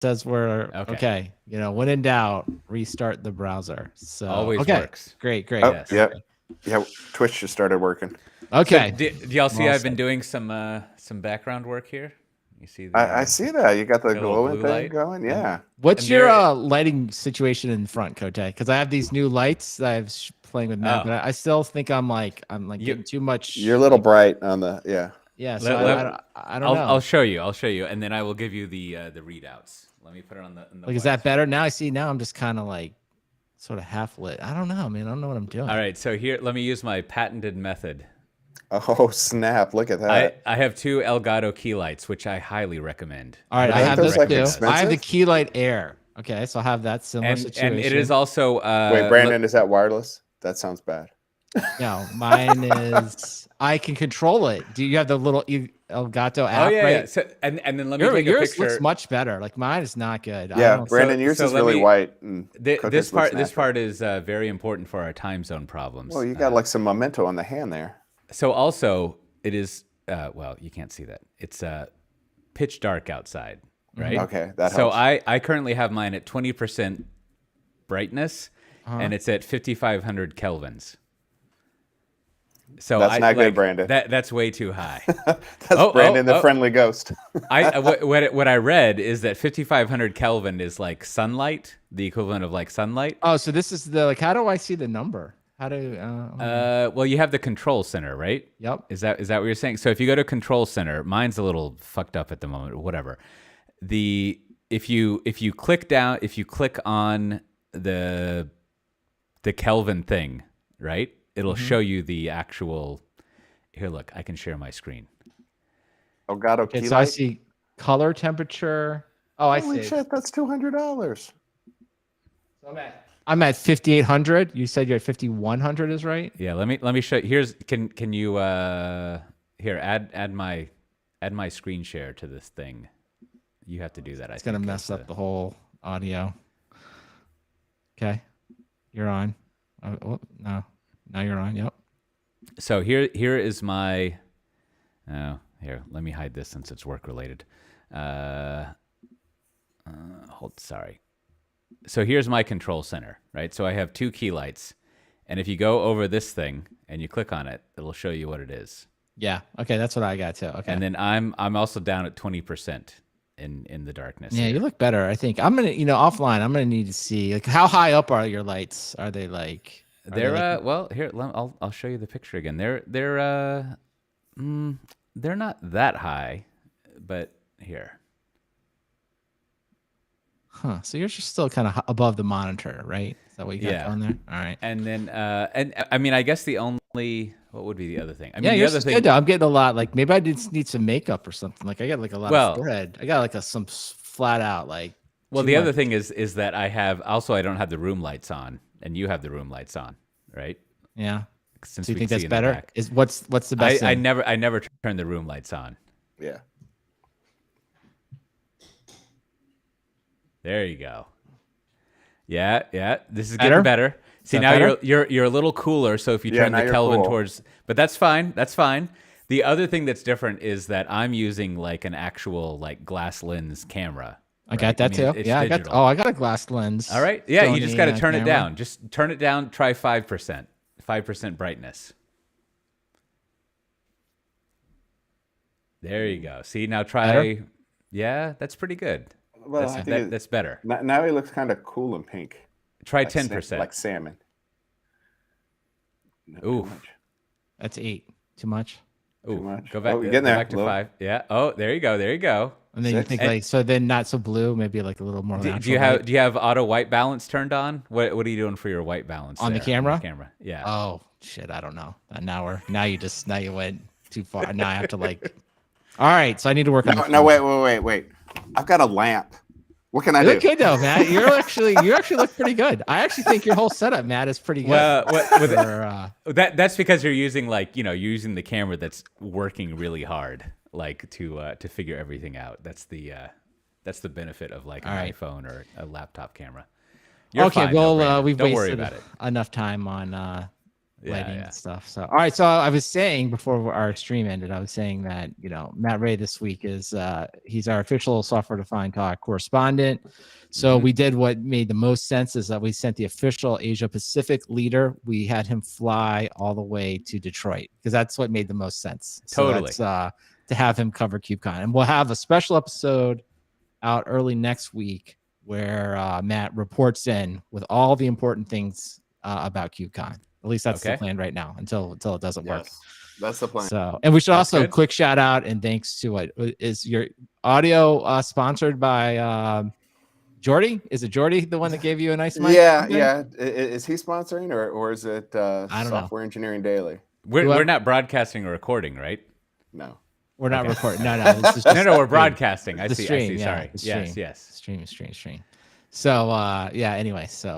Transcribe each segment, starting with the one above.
says we're Okay. okay. You know, when in doubt, restart the browser. So Always okay, works. great. Oh, Yes. yeah. Yeah, Twitch just started working. So Okay. do y'all see Well I've been said. doing some background work here? You see the I see that. You got the got a little glowing blue thing light? going. Yeah. What's and your there- lighting situation in front, Kote? Because I have these new lights that I was playing with Matt, Oh. but I still think I'm You- getting too much. You're a little bright on the, yeah. Yeah, so I don't know. I'll show you, and then I will give you the readouts. Let me put it on the. Like, is that better? Now now I'm just kind of like sort of half lit. I don't know, man. I don't know what I'm doing. All right, so here, let me use my patented method. Oh, snap. Look at that. I have two Elgato key lights, which I highly recommend. All right, I Aren't have those, this like, too. expensive? I have the Key Light Air. Okay, so I'll have that similar And situation. it is also Wait, Brandon, is that wireless? That sounds bad. No, mine is. I can control it. Do you have the little Elgato app? Oh yeah, right? yeah. So, and then let me Yours take a picture. looks much better. Like mine is not good. I Yeah, don't- Brandon, yours so is let really me- white. And This Cookie's looks this natural. part is very important for our time zone problems. Well, you got like some memento on the hand there. So also, it is well, you can't see that. It's pitch dark outside, right? Okay, that So helps. I currently have mine at 20% brightness, and it's at 5,500 kelvins. So That's not good, Brandon. That's way too high. That's Brandon, the friendly ghost. What I read is that 5,500 Kelvin is like sunlight, the equivalent of like sunlight. Oh, so this is the like. How do I see the number? How do? Well, you have the control center, right? Yep. Is that what you're saying? So if you go to control center, mine's a little fucked up at the moment. Whatever. If you click down, if you click on the Kelvin thing, right? It'll show you the actual. Here, look. I can share my screen. Elgato Okay, key so I light. see color temperature. Oh, I Holy see. shit, that's $200. I'm at 5,800. You said you're at 5,100. Is right? Yeah, let me show. Here's can you here add my screen share to this thing. You have to do that. It's gonna mess up the whole audio. Okay, you're on. Oh, no, now you're on. Yep. So here is my. Oh, here. Let me hide this since it's work related. Sorry. So here's my control center, right? So I have two key lights, and if you go over this thing and you click on it, it'll show you what it is. Yeah. Okay, that's what I got too. Okay. And then I'm also down at 20% in the darkness. Yeah, here. you look better. I think I'm gonna, offline. I'm gonna need to see like how high up are your lights? Are they like? They're well here. I'll show you the picture again. They're not that high, but here. Huh. So you're just still kind of above the monitor, right? Is that what you got Yeah. on there? All right. And then and I mean I guess the only what would be the other thing? I mean Yeah, the yours other is thing. good though. I'm getting a lot. Like maybe I just need some makeup or something. Like I got like a lot Well- of spread. I got like some flat out like. Well, too the other much. thing is that I don't have the room lights on, and you have the room lights on, right? Yeah. Since So you we think can that's see in the better? back. Is what's the best? I thing? never turn the room lights on. Yeah. There you go. Yeah. This is Better? getting better. See that now better? you're a little cooler. So if you Yeah, turn now the you're Kelvin cool. towards, but that's fine. That's fine. The other thing that's different is that I'm using like an actual like glass lens camera. I got that I mean, too. it's Yeah, digital. I got a glass lens. All right. Yeah, you just got to Sony, turn it camera. down. Just turn it down. Try 5%. 5% brightness. There you go. See, now try. Better? Yeah, that's pretty good. Well, I think That's better. now he looks kind of cool and pink. Try Like 10%. like salmon. No, too Oof. much. That's 8. Too much. Ooh, much. go back. Oh, you're getting go there. back to Low. 5. Yeah. Oh, there you go. There you go. And then you 6. think And- like so then not so blue, maybe like a little more. Do natural you have light. do you have auto white balance turned on? What are you doing for your white balance On the there? camera? Camera. Yeah. Oh shit! I don't know. Now you went too far. Now I have to like. All right, so I need to work on. No, wait. I've got a lamp. What can I You do? look good though, Matt. You actually look pretty good. I actually think your whole setup, Matt, is pretty good. Well, with For, that's because you're using you're using the camera that's working really hard, like to figure everything out. That's the benefit of like an All right. iPhone or a laptop camera. You're okay, fine, though, well, Brandon. we've Don't worry wasted about it. enough time on lighting yeah. and stuff. So, all right. So I was saying before our stream ended, I was saying that, Matt Ray this week is he's our official Software Defined Talk correspondent. So Mhm. we did what made the most sense is that we sent the official Asia Pacific leader. We had him fly all the way to Detroit because that's what made the most sense. So Totally. that's to have him cover KubeCon. And we'll have a special episode out early next week where Matt reports in with all the important things about KubeCon. At least that's the Okay. plan right now until it doesn't work. Yes, that's the plan. So, and we should That's also good. quick shout out and thanks to what is your audio sponsored by Jordy? Is it Jordy the one that gave you a nice mic? Yeah, Okay. yeah. Is he sponsoring or is it I don't know. Software Engineering Daily? We're not broadcasting or recording, right? No. We're not Okay. recording. No, this is No, just no, we're stream. broadcasting. I The see. stream, yeah, Sorry. the Yes, stream. yes. Stream. So yeah, anyway, so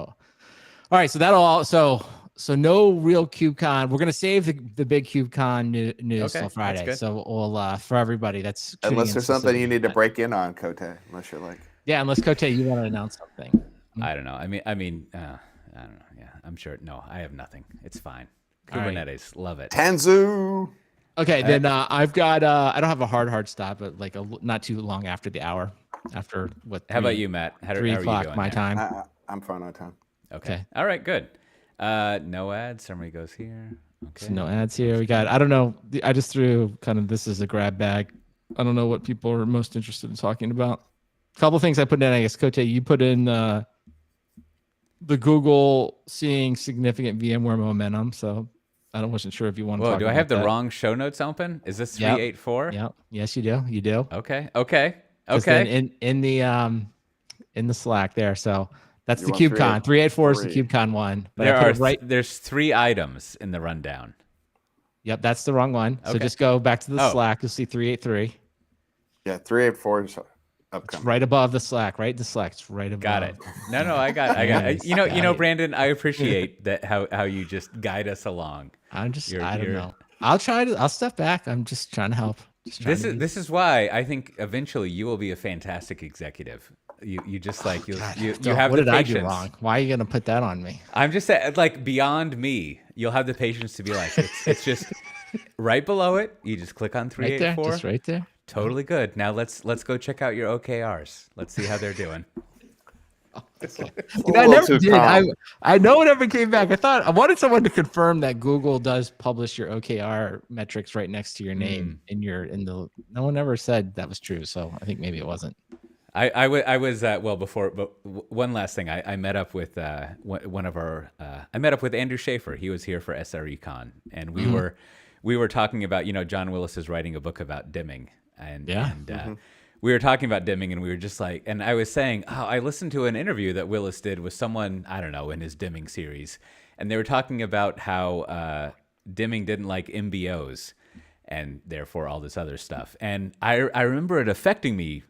all right, so that'll all so no real KubeCon. We're gonna save the big KubeCon news Okay, till that's Friday. good. So we'll for everybody that's tuning Unless in there's something you specifically need to that. break in on, Kote. Unless you're like, Yeah, unless Kote, you want to announce something. I don't know. I mean, I don't know. Yeah, I'm sure. No, I have nothing. It's fine. All right. Kubernetes, love it. Tanzu. Okay, then I've got I don't have a hard stop, but like not too long after the hour, after what? How about you, Matt? How 3 are you o'clock doing my there? time. I'm fine on time. Okay. All right. Good. No ads. Somebody goes here. Okay. So no ads here. We got. I don't know. I just threw kind of this as a grab bag. I don't know what people are most interested in talking about. A couple of things I put in. I guess Kote, you put in the Google seeing significant VMware momentum. So I wasn't sure if you want to. Whoa, talk do I about have the that. wrong show notes open? Is this Yep. 384? Yeah. Yes, you do. You do. Okay. 'Cause then Okay. in the Slack there. So that's You the want KubeCon. 384 is the 383. KubeCon one. But I put it right. There's 3 items in the rundown. Yep, that's the wrong one. So Okay. just go back to the Oh. Slack. You'll see 383. Yeah, 384 is It's upcoming. right above the Slack. Right, the Slack. It's right above. Got it. No, I got Nice. it. You know, Got it. Brandon, I appreciate that how you just guide us along. I'm just. You're- I don't you're- know. I'll try to. I'll step back. I'm just trying to help. Just trying to be- This is why I think eventually you will be a fantastic executive. You just like you have what the did I patience. do wrong? Why are you gonna put that on me? I'm just saying, like beyond me, you'll have the patience to be like it's just right below it. You just click on Right there. 384. Just right there. Totally good. Now let's go check out your OKRs. Let's see how they're doing. I never did. I know it never came back. I wanted someone to confirm that Google does publish your OKR metrics right next to your name no one ever said that was true. So I think maybe it wasn't. I was one last thing. I met up with one of our I met up with Andrew Schaefer. He was here for SRECon, and we were talking about, John Willis is writing a book about dimming, and we were talking about dimming, and we were just like, and I was saying, I listened to an interview that Willis did with someone, I don't know, in his dimming series, and they were talking about how dimming didn't like MBOs, and therefore all this other stuff, and I remember it affecting me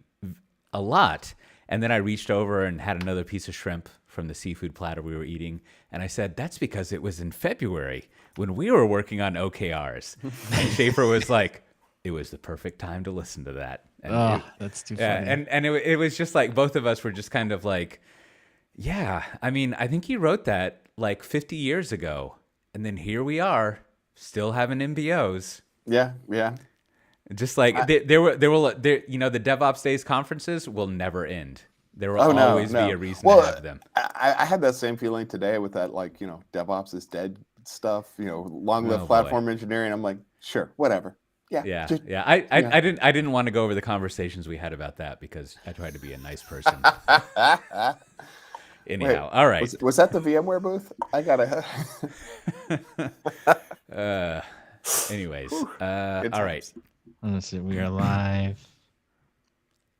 a lot. And then I reached over and had another piece of shrimp from the seafood platter we were eating. And I said, that's because it was in February when we were working on OKRs. And Schaefer was like, it was the perfect time to listen to that. And That's too yeah, funny. and it was just like both of us were just kind of like, yeah, I mean, I think he wrote that like 50 years ago. And then here we are still having MBOs. Yeah. Just like the DevOps Days conferences will never end. There will No, always no. be a reason Well, to have them. I had that same feeling today with that, like, DevOps is dead stuff, long live Oh, boy. platform engineering. I'm like, sure, whatever. Yeah, just- yeah. I didn't want to go over the conversations we had about that because I tried to be a nice person. Anyhow, all right. Was that the VMware booth? I gotta. Anyways, Good all right. times. Let's see. We are live.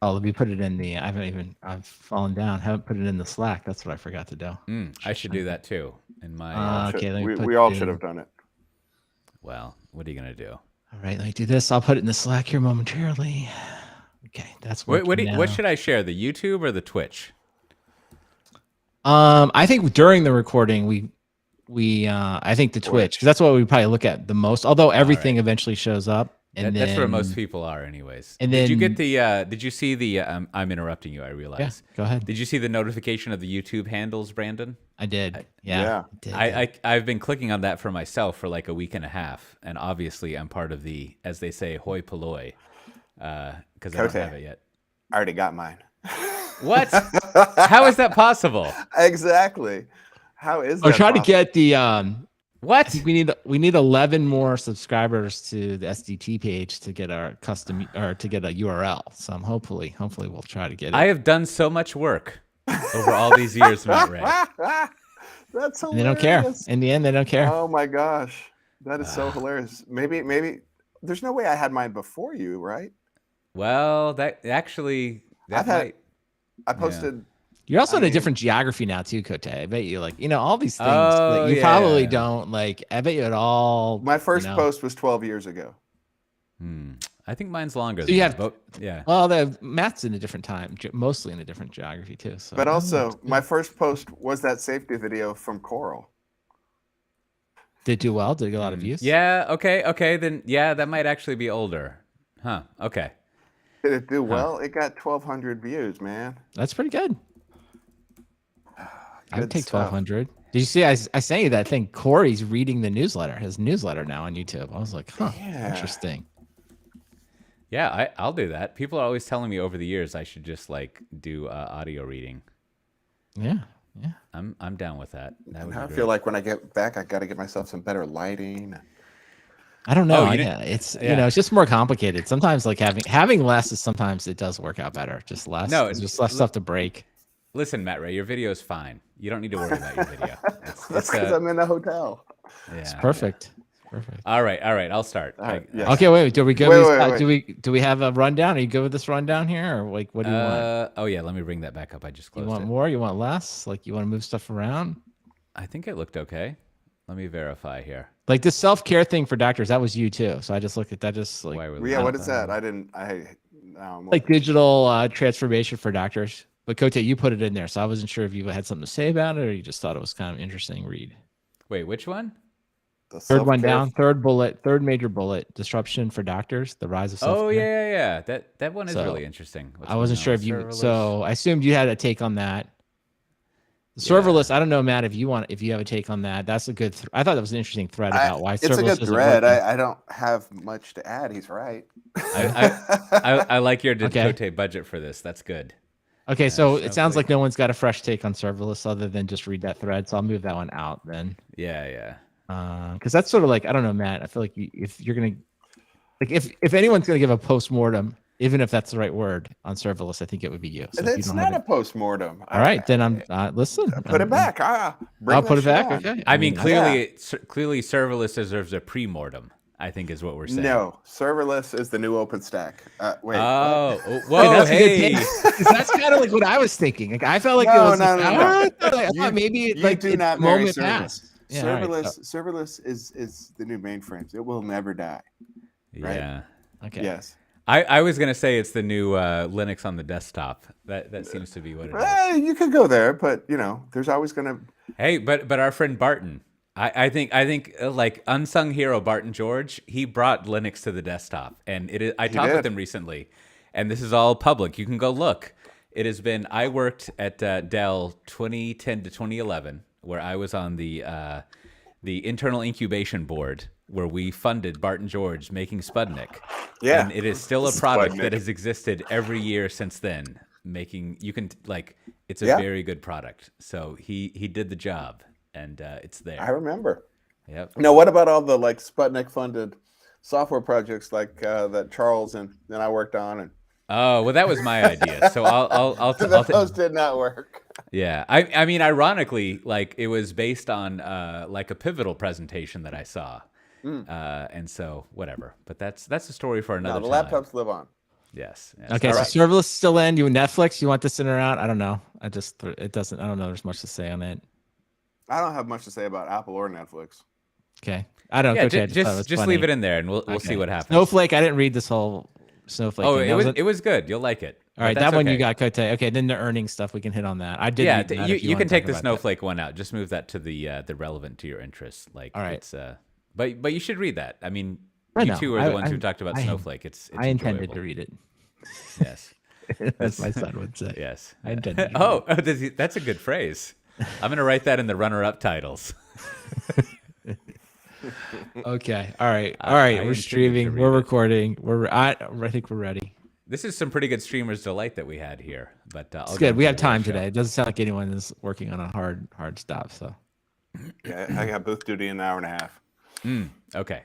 Oh, let me put it in the. I've fallen down. Haven't put it in the Slack. That's what I forgot to do. I should do that too. In my Okay, let me put we all the- should have done it. well, what are you gonna do? All right, let me do this. I'll put it in the Slack here momentarily. Okay, that's What what should I share? The YouTube or the Twitch? I think during the recording we I think the Twitch because that's what we probably look at the most. Although everything eventually shows up. And That's where then most people are, anyways. And did you get then- the? Did you see the? I'm interrupting you. I realize. Go ahead. Did you see the notification of the YouTube handles, Brandon? I did. Yeah. I've been clicking on that for myself for like a week and a half, and obviously I'm part of the, as they say, hoi polloi, because I don't have it yet. I already got mine. What? How is that possible? Exactly. How is that? We're trying to possible? get the What? I think we need 11 more subscribers to the SDT page to get our custom or to get a URL. So hopefully we'll try to get it. I have done so much work over all these years, Matt Ray. That's hilarious. And they don't care. In the end, they don't care. Oh my gosh, that is so hilarious. Maybe there's no way I had mine before you, right? Well, that actually that I've had- might. I posted. You're also I in a mean- different geography now too, Kote. I bet you all these things Oh, that you probably yeah. don't like. I bet you it all. My first you know. post was 12 years ago. I think mine's longer. So than you that, have- but yeah. Well, the math's in a different time, mostly in a different geography too. So. But also, my first post was that safety video from Coral. Did it do well? Did it get a lot of views? Yeah. Okay. Then yeah, that might actually be older. Huh. Okay. Did it do well? It got 1,200 views, man. That's pretty good. I would Good take stuff. 1,200. Did you see? I sent you that thing. Corey's reading the newsletter, his newsletter now on YouTube. I was like, huh, Yeah. interesting. Yeah, I'll do that. People are always telling me over the years I should just like do audio reading. Yeah. I'm down with that. That would Now I be feel great. like when I get back, I got to get myself some better lighting. I don't know. Oh, you Yeah, didn't- it's yeah. it's just more complicated. Sometimes like having less is sometimes it does work out better. Just less. No, There's just less stuff to break. Listen, Matt Ray, your video is fine. You don't need to worry about your video. It's, That's because I'm in a hotel. It's yeah. perfect. Perfect. All right. I'll start. All right, I- yes. Okay, wait. Do we go? Wait. Do we have a rundown? Are you good with this rundown here, or like what do you want? Oh yeah, let me bring that back up. I just You closed want it. more? You want less? Like you want to move stuff around? I think it looked okay. Let me verify here. Like this self-care thing for doctors, that was you too. So I just looked at that, just like Why were Yeah, we- what is that? I didn't. Now I'm like digital transformation for doctors. But Kote, you put it in there, so I wasn't sure if you had something to say about it, or you just thought it was kind of interesting read. Wait, which one? the Third one self-care- down, third major bullet, disruption for doctors, the rise of self-care. Oh yeah. That one is So, really interesting. What's I wasn't going sure on? if you. Serverless? So I assumed you had a take on that. Yeah. Serverless. I don't know, Matt. If you have a take on that, that's a good. I thought that was an interesting thread about why it's a serverless good isn't thread. working. I don't have much to add. He's right. I like your Okay. Dakota budget for this. That's good. Okay, so it sounds Snowflake. like no one's got a fresh take on serverless other than just read that thread. So I'll move that one out then, Yeah. because that's sort of like I don't know, Matt. I feel like if you're gonna like if anyone's gonna give a postmortem, even if that's the right word on serverless, I think it would be you. So if you It's don't not have a it, post-mortem. all right, then I'm listen. Put it back. Bring I'll that put it shit back. on. Okay. I mean, Yeah. clearly, serverless deserves a pre-mortem. I think is what we're saying. No, serverless is the new OpenStack. Wait. Oh, Hey, whoa, that's a good hey. take. 'Cause that's kind of like what I was thinking. Like I felt like it No, was no, like, no, no. I thought You- maybe you like do it's not the marry moment serverless. passed. Yeah, all right, Serverless is the new mainframes. It will never die. Right? Yeah. Okay. Yes. I was gonna say it's the new Linux on the desktop. That seems to be what it is. You could go there, but there's always gonna. Hey, but our friend Barton, I think like unsung hero Barton George, he brought Linux to the desktop, and it is. I talked with did. him recently, and this is all public. You can go look. It has been. I worked at Dell 2010 to 2011, where I was on the internal incubation board, where we funded Barton George making Sputnik. Yeah. And it is still a product Sputnik. that has existed every year since then. It's a Yeah. very good product. So he did the job, and it's I there. remember. Yep. Now, what about all the Sputnik funded software projects that Charles and I worked on? And Oh well, that was my idea. So I'll those did not work. yeah. I mean, ironically, it was based on a pivotal presentation that I saw, and so whatever. But that's a story for No, another the time. laptops live on. Yes. Okay, All so right. serverless still in. You Netflix? You want this in or out? I don't know. It doesn't. I don't know. There's much to say on it. I don't have much to say about Apple or Netflix. Okay, I don't. Yeah, Okay, just leave it in there, and we'll see what happens. Snowflake. I didn't read this whole Snowflake. Oh, thing. it That was wasn't- it was good. You'll like it. all right. But That that's one okay. you got Kote. Okay, then the earnings stuff we can hit on that. I did. Yeah, read that if you wanna can take talk the about that. Snowflake one out. Just move that to the relevant to your interests. All right. It's but you should read that. I mean, I You know. two are the ones who talked about Snowflake. It's I intended enjoyable. to read it. Yes. As my son would say. Yes. I intended to Oh, that's a good phrase. I'm going to write that in the runner-up titles. Okay. All right. I We're intended to streaming. read We're it. recording. I think we're ready. This is some pretty good streamer's delight that we had here, but I'll It's get good. into We have the real time show. today. It doesn't sound like anyone is working on a hard stop. So Yeah, I got booth duty in an hour and a half. Okay.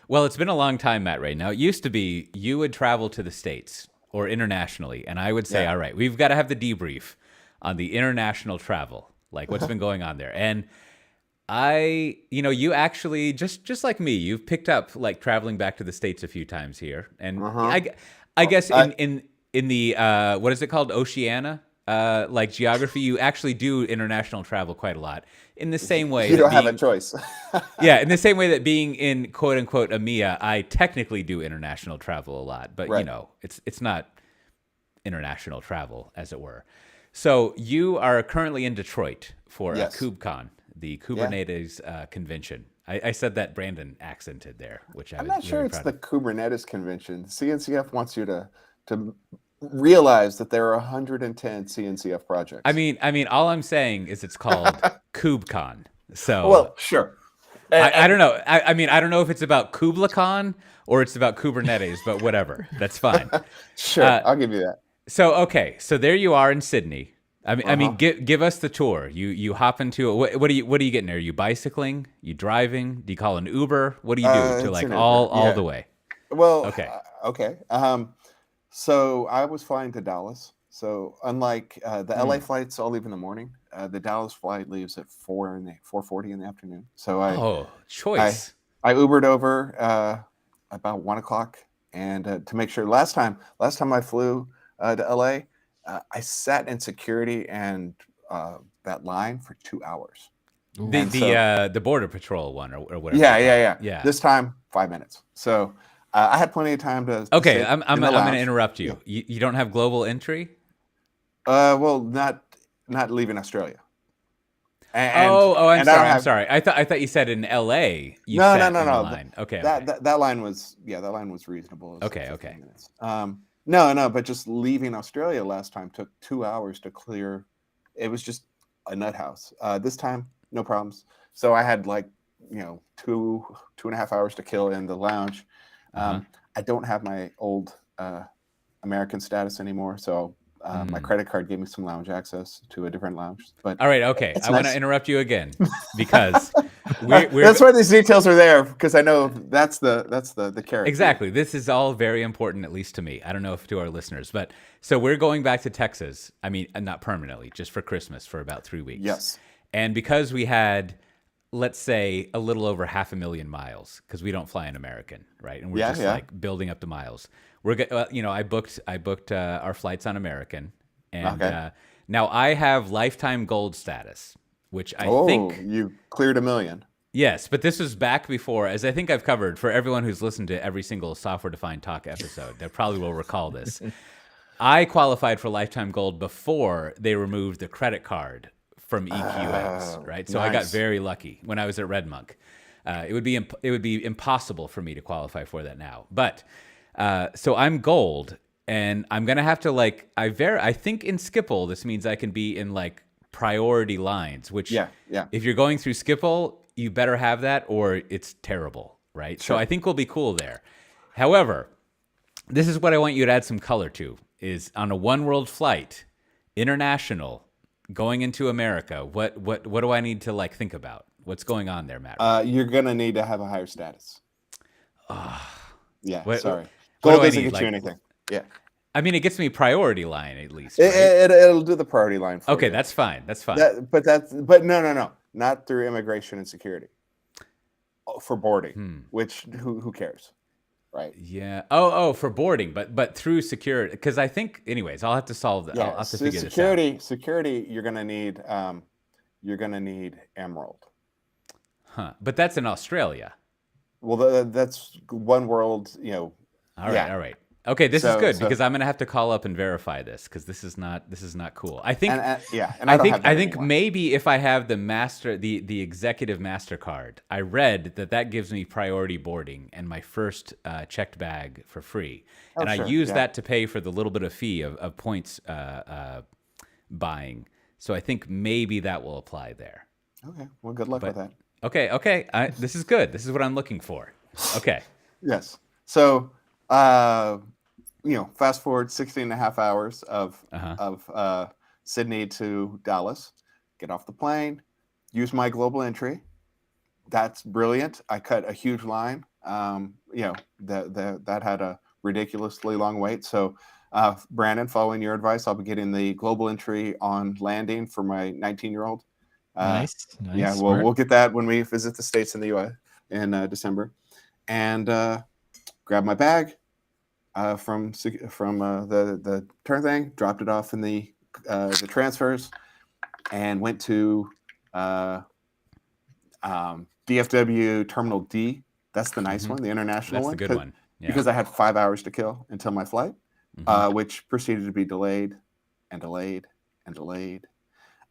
Well, it's been a long time, Matt, right now. It used to be you would travel to the States or internationally, and I would say, Yeah. all right, we've got to have the debrief on the international travel, like what's been going on there. And you actually, just like me, you've picked up like traveling back to the States a few times here. And I guess in the, what is it called? Oceania? Like geography, you actually do international travel quite a lot. In the same way, You that don't have a being- choice. yeah, in the same way that being in quote unquote EMEA, I technically do international travel a lot, but Right. it's not international travel as it were. So you are currently in Detroit for Yes. KubeCon, the Kubernetes convention. I said that Brandon accented there, which I'm was not sure very it's proud the of. Kubernetes convention. CNCF wants you to realize that there are 110 CNCF projects. I mean, all I'm saying is it's called KubeCon. So well, sure. I don't know. I mean, I don't know if it's about KublaCon or it's about Kubernetes, but whatever. That's fine. Sure, I'll give you that. So okay, so there you are in Sydney. I Uh-huh. mean, give us the tour. You hop into what are you getting there? Are you bicycling? You driving? Do you call an Uber? What do you do It's to like an all Uber, yeah. the way? Well, Okay. Okay. So I was flying to Dallas. So unlike the LA flights, all leave in the morning. The Dallas flight leaves at 4:40 in the afternoon. So Choice. I Ubered over about 1 o'clock, and to make sure. Last time I flew to LA, I sat in security and that line for 2 hours. The Border Patrol one or whatever. Yeah. This time 5 minutes. So I had plenty of time to. Okay, sit I'm in the going to lounge. interrupt you. You don't have global entry? Well, not leaving Australia. I'm sorry. I thought you said in LA. No. In the line. Okay. That line was reasonable. It was Okay, 15 okay. minutes. No, but just leaving Australia last time took 2 hours to clear. It was just a nut house. This time, no problems. So I had 2.5 hours to kill in the lounge. I don't have my old American status anymore, so my credit card gave me some lounge access to a different lounge. But all right, okay. it's I want to nice. interrupt you again because we're that's why these details are there, because I know that's the character. exactly. This is all very important, at least to me. I don't know if to our listeners, but so we're going back to Texas. I mean, not permanently, just for Christmas for about 3 weeks. Yes. And because we had, let's say, a little over 500,000 miles, because we don't fly an American, right? And we're just like building up the miles. I booked our flights on American, and now I have lifetime gold status, which I think you cleared 1 million. yes, but this was back before, as I think I've covered for everyone who's listened to every single Software Defined Talk episode. They probably will recall this. I qualified for lifetime gold before they removed the credit card from EQMs, right? So I got nice. very lucky when I was at Red Monk. It would be impossible for me to qualify for that now. But so I'm gold, and I'm gonna have to I think in Skipple this means I can be in like priority lines, which if you're going through Skipple, you better have that or it's terrible, right? Sure. So I think we'll be cool there. However, this is what I want you to add some color to: is on a one world flight, international, going into America. What do I need to think about? What's going on there, Matt? You're gonna need to have a higher status. Sorry. What do Gold I doesn't need, get you anything. Yeah. I mean, it gets me priority line at least. Right? It'll do the priority line for Okay, you. that's fine. That's fine. But no, not through immigration and security. For boarding, which who cares, right? Yeah. Oh, for boarding, but through security, because I think, anyways, I'll have to solve that. I'll have to figure this out. Security, you're gonna need Emerald. Huh? But that's in Australia. Well, that's one world. All right. Okay, this is So good so because I'm gonna have to call up and verify this because this is not cool. I think and I don't have that I think anymore. maybe if I have the executive MasterCard, I read that gives me priority boarding and my first checked bag for free, Oh and I sure, use yeah. that to pay for the little bit of fee of points buying. So I think maybe that will apply there. Okay, well, good luck with But that. okay, this is good. This is what I'm looking for. Okay. Yes. So, uh, fast forward 16 and a half hours Uh-huh. of Sydney to Dallas, get off the plane, use my global entry. That's brilliant. I cut a huge line. That had a ridiculously long wait. So, Brandon, following your advice, I'll be getting the global entry on landing for my 19-year-old. Nice, Yeah, smart. we'll get that when we visit the States and the US in December, and grab my bag from the turn thing, dropped it off in the transfers, and went to DFW Terminal D. That's the nice one, the international That's the one, good one. Yeah. because I had 5 hours to kill until my flight, Mhm. which proceeded to be delayed and delayed and delayed.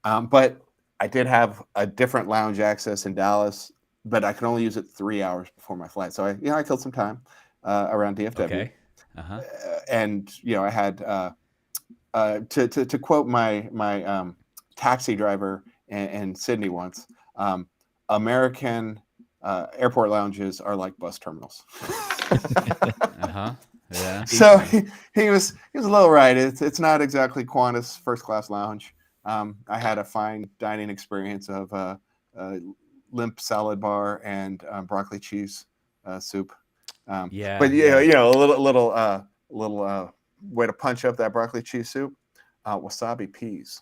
But I did have a different lounge access in Dallas, but I could only use it 3 hours before my flight. So I killed some time around DFW, Okay. Uh-huh. and I had to quote my taxi driver in Sydney once. American airport lounges are like bus terminals. Uh-huh. Yeah. So he was a little right. It's not exactly Qantas first class lounge. I had a fine dining experience of limp salad bar and broccoli cheese soup. Yeah. But Yeah. a little way to punch up that broccoli cheese soup. Wasabi peas,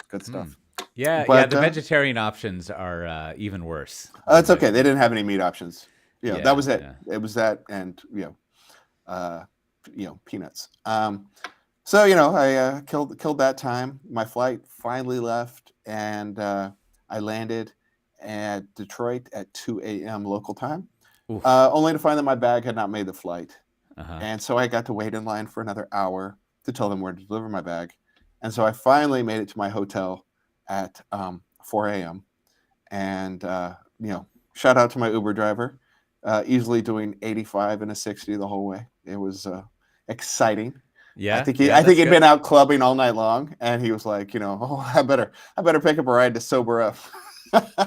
good stuff. Yeah, But the vegetarian options are even worse. it's okay. They didn't have any meat options. Yeah, That was it. yeah. It was that, and peanuts. So I killed that time. My flight finally left, and I landed at Detroit at 2 a.m. local time, Oof. only to find that my bag had not made the flight. Uh-huh. And so I got to wait in line for another hour to tell them where to deliver my bag. And so I finally made it to my hotel at 4 a.m. And shout out to my Uber driver, easily doing 85 and a 60 the whole way. It was exciting. Yeah. I think that's he'd good. been out clubbing all night long, and he was like, I better pick up a ride to sober up.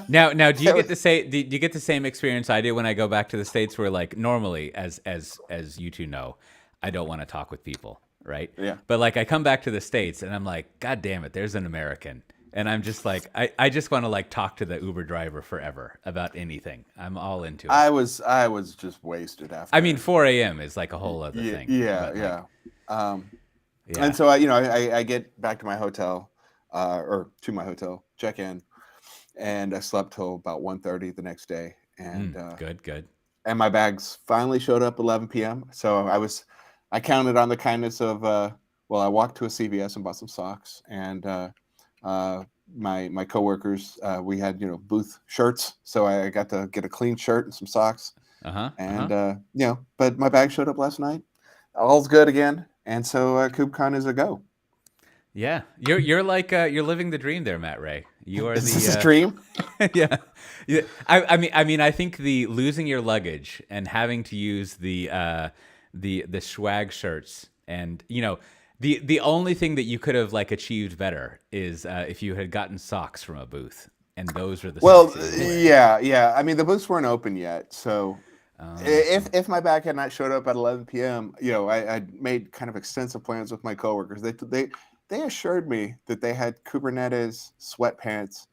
Now, do you get to say? Do you get the same experience I did when I go back to the States? Where like normally, as you two know, I don't want to talk with people, right? Yeah. But like I come back to the States and I'm like, God damn it, there's an American, and I'm just like, I just want to like talk to the Uber driver forever about anything. I'm all into it. I was just wasted after. I mean, 4 a.m. is like a whole other thing. Yeah, but, yeah. Like, yeah. And so I get back to my hotel, or to my hotel, check in, and I slept till about 1:30 the next day. And good. And my bags finally showed up 11 p.m. So I counted on the kindness of I walked to a CVS and bought some socks, and my coworkers, we had booth shirts, so I got to get a clean shirt and some socks. And but my bag showed up last night. All's good again, and so KubeCon is a go. Yeah, you're like you're living the dream there, Matt Ray. You are Is the this a dream? yeah. I mean, I think the losing your luggage and having to use the swag shirts, and the only thing that you could have like achieved better is if you had gotten socks from a booth, and those are the socks that you wear. Yeah. I mean, the booths weren't open yet, so if my bag had not showed up at 11 p.m., I made kind of extensive plans with my coworkers. They assured me that they had Kubernetes sweatpants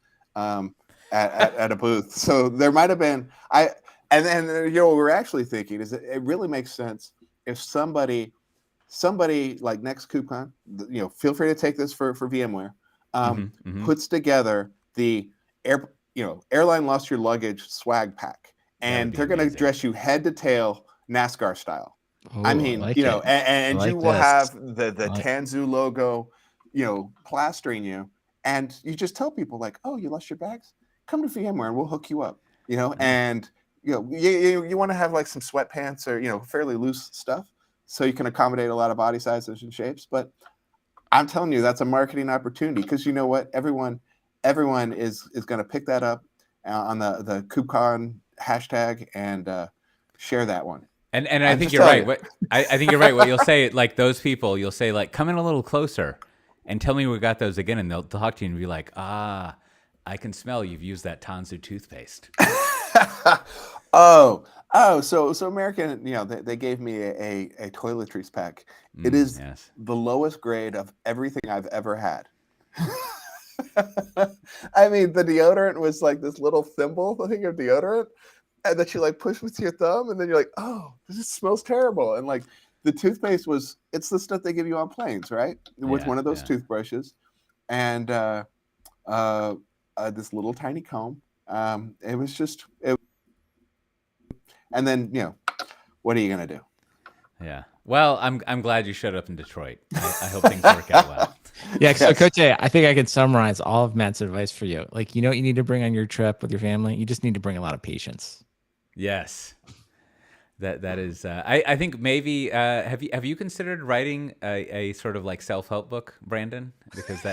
at a booth. So there might have been and then what we're actually thinking is that it really makes sense if somebody like next KubeCon, feel free to take this for VMware, puts together the airline lost your luggage swag pack, and they're going to dress you head to tail NASCAR style. Ooh, I mean, like and like you will this. have the Tanzu logo, plastering you, and you just tell people like, oh, you lost your bags? Come to VMware and we'll hook you up, and you want to have like some sweatpants or fairly loose stuff. so you can accommodate a lot of body sizes and shapes. But I'm telling you, that's a marketing opportunity, because you know what? Everyone is going to pick that up on the KubeCon hashtag and share that one. And I think you're right. I think you're right. What you'll say, like those people, you'll say like, come in a little closer and tell me we got those again. And they'll talk to you and be like, I can smell you've used that Tanzu toothpaste. So American, they gave me a toiletries pack. It is the lowest grade of everything I've ever had. I mean, the deodorant was like this little thimble thing of deodorant, and that you like push with your thumb, and then you're like, oh, this smells terrible. And like the toothpaste it's the stuff they give you on planes, right? With one of those toothbrushes, and this little tiny comb. It was just and then, what are you going to do? Yeah. Well, I'm glad you showed up in Detroit. I hope things work out well. Yeah. So Coach A, I think I can summarize all of Matt's advice for you. Like, you know what you need to bring on your trip with your family? You just need to bring a lot of patience. Yes. That is, I think maybe, have you considered writing a sort of like self-help book, Brandon? Because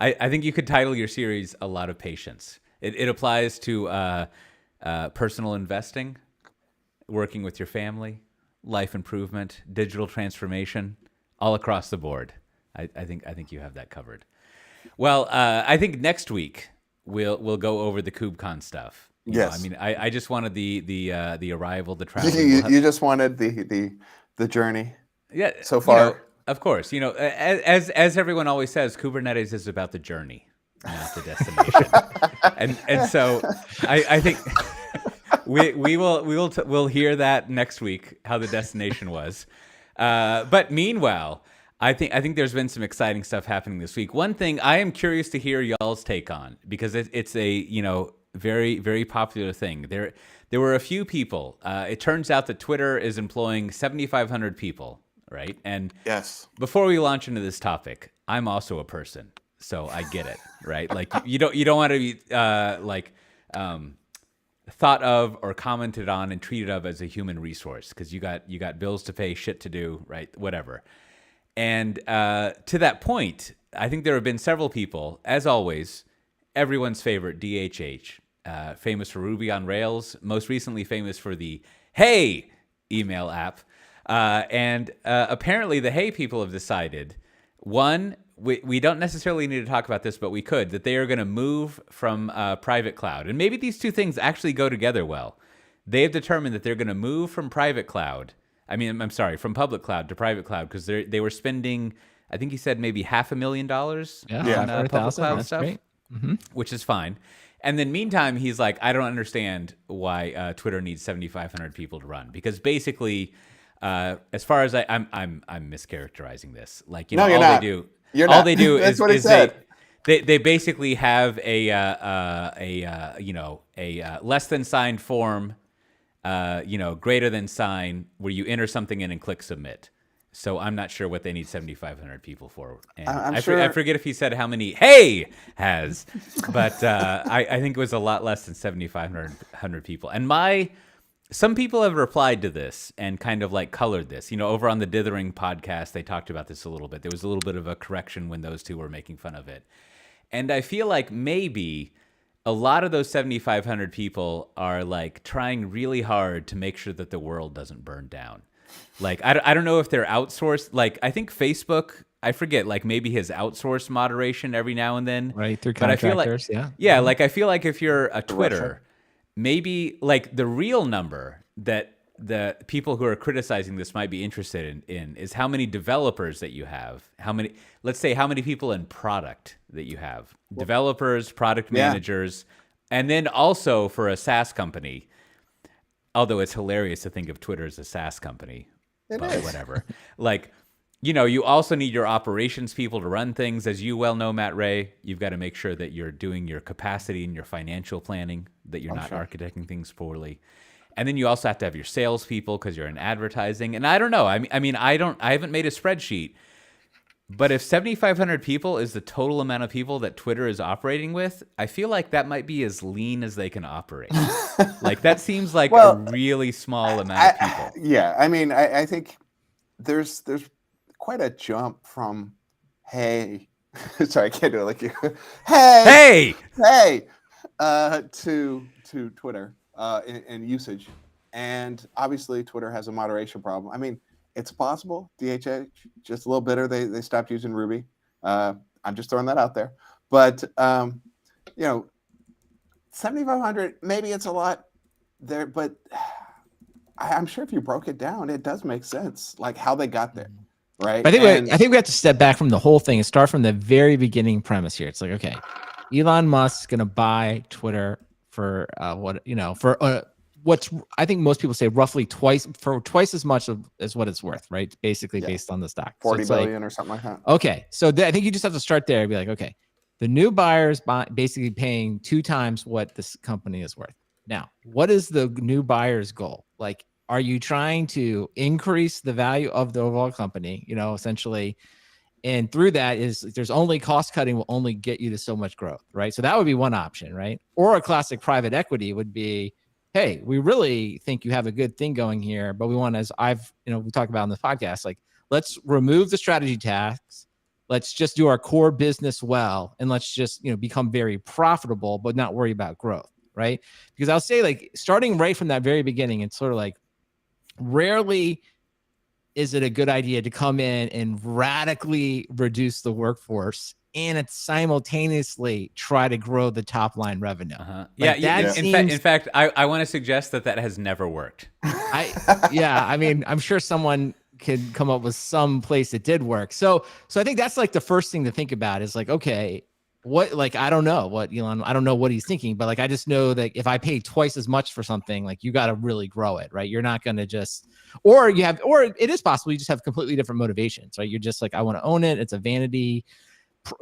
I think you could title your series A Lot of Patience. It applies to personal investing, working with your family, life improvement, digital transformation, all across the board. I think you have that covered. Well, I think next week we'll go over the KubeCon stuff. Yes. I mean, I just wanted the arrival, the travel. You just wanted the journey. Yeah. So far, of course. As everyone always says, Kubernetes is about the journey, not the destination. and so I think we'll hear that next week, how the destination was. But meanwhile, I think there's been some exciting stuff happening this week. One thing I am curious to hear y'all's take on, because it's a very, very popular thing. There were a few people. It turns out that Twitter is employing 7,500 people, right? And yes. Before we launch into this topic, I'm also a person, so I get it, right? Like you don't want to be thought of or commented on and treated of as a human resource, because you got bills to pay, shit to do, right? Whatever. And to that point, I think there have been several people, as always, everyone's favorite DHH, famous for Ruby on Rails, most recently famous for the Hey email app. And apparently the Hey people have decided, one, we don't necessarily need to talk about this, but we could, that they are going to move from private cloud. And maybe these two things actually go together well. They have determined that they're going to move from private cloud. From public cloud to private cloud, because they were spending, I think he said maybe $500,000 on public cloud stuff, which is fine. And then meantime, he's like, I don't understand why Twitter needs 7,500 people to run, because basically, as far as I'm mischaracterizing this. Like, no, you're all not. they do, you're all not. they do That's is, what he is said. they basically have a less than signed form, greater than sign, where you enter something in and click submit. So I'm not sure what they need 7,500 people for. And I forget if he said how many Hey has, but I think it was a lot less than 7,500 people. And some people have replied to this and kind of like colored this. Over on the Dithering podcast, they talked about this a little bit. There was a little bit of a correction when those two were making fun of it. And I feel like maybe a lot of those 7,500 people are like trying really hard to make sure that the world doesn't burn down. Like, I don't know if they're outsourced. Like, I think Facebook, I forget, like maybe his outsourced moderation every now and then. Right, through contractors, yeah. Like, I feel like if you're a Twitter, maybe like the real number that the people who are criticizing this might be interested in is how many developers that you have. Let's say how many people in product that you have. Developers, product managers, and then also for a SaaS company. Although it's hilarious to think of Twitter as a SaaS company, but whatever. Like, you also need your operations people to run things. As you well know, Matt Ray, you've got to make sure that you're doing your capacity and your financial planning, that you're not architecting things poorly. And then you also have to have your salespeople, because you're in advertising. And I don't know. I haven't made a spreadsheet. But if 7,500 people is the total amount of people that Twitter is operating with, I feel like that might be as lean as they can operate. Like, that seems like a really small amount of people. Yeah, I mean, I think there's quite a jump from hey, sorry, I can't do it like you. hey, Hey, to Twitter and usage, and obviously Twitter has a moderation problem. I mean, it's possible DHA just a little bitter. They stopped using Ruby. I'm just throwing that out there, but 7,500, maybe it's a lot there, but I'm sure if you broke it down, it does make sense, like how they got there, right? I think we have to step back from the whole thing and start from the very beginning premise here. It's like, okay, Elon Musk's going to buy Twitter for what's, I think most people say roughly twice as much as what it's worth, right? Basically based on the stock. 40 billion or something like that. Okay. So I think you just have to start there and be like, okay, the new buyer's basically paying 2 times what this company is worth. Now, what is the new buyer's goal? Like, are you trying to increase the value of the overall company, essentially? And through that there's only cost cutting will only get you to so much growth, right? So that would be one option, right? Or a classic private equity would be, hey, we really think you have a good thing going here, but we want, as we talked about in the podcast, like, let's remove the strategy tasks. Let's just do our core business well. And let's just, become very profitable, but not worry about growth, right? Because I'll say, like, starting right from that very beginning, it's sort of like, rarely is it a good idea to come in and radically reduce the workforce and it's simultaneously try to grow the top line revenue. In fact, I want to suggest that has never worked. I'm sure someone could come up with some place it did work. So I think that's like the first thing to think about is like, okay, I don't know what he's thinking, but like, I just know that if I pay twice as much for something, like, you got to really grow it, right? You're not going to just, or it is possible you just have completely different motivations, right? You're just like, I want to own it. It's a vanity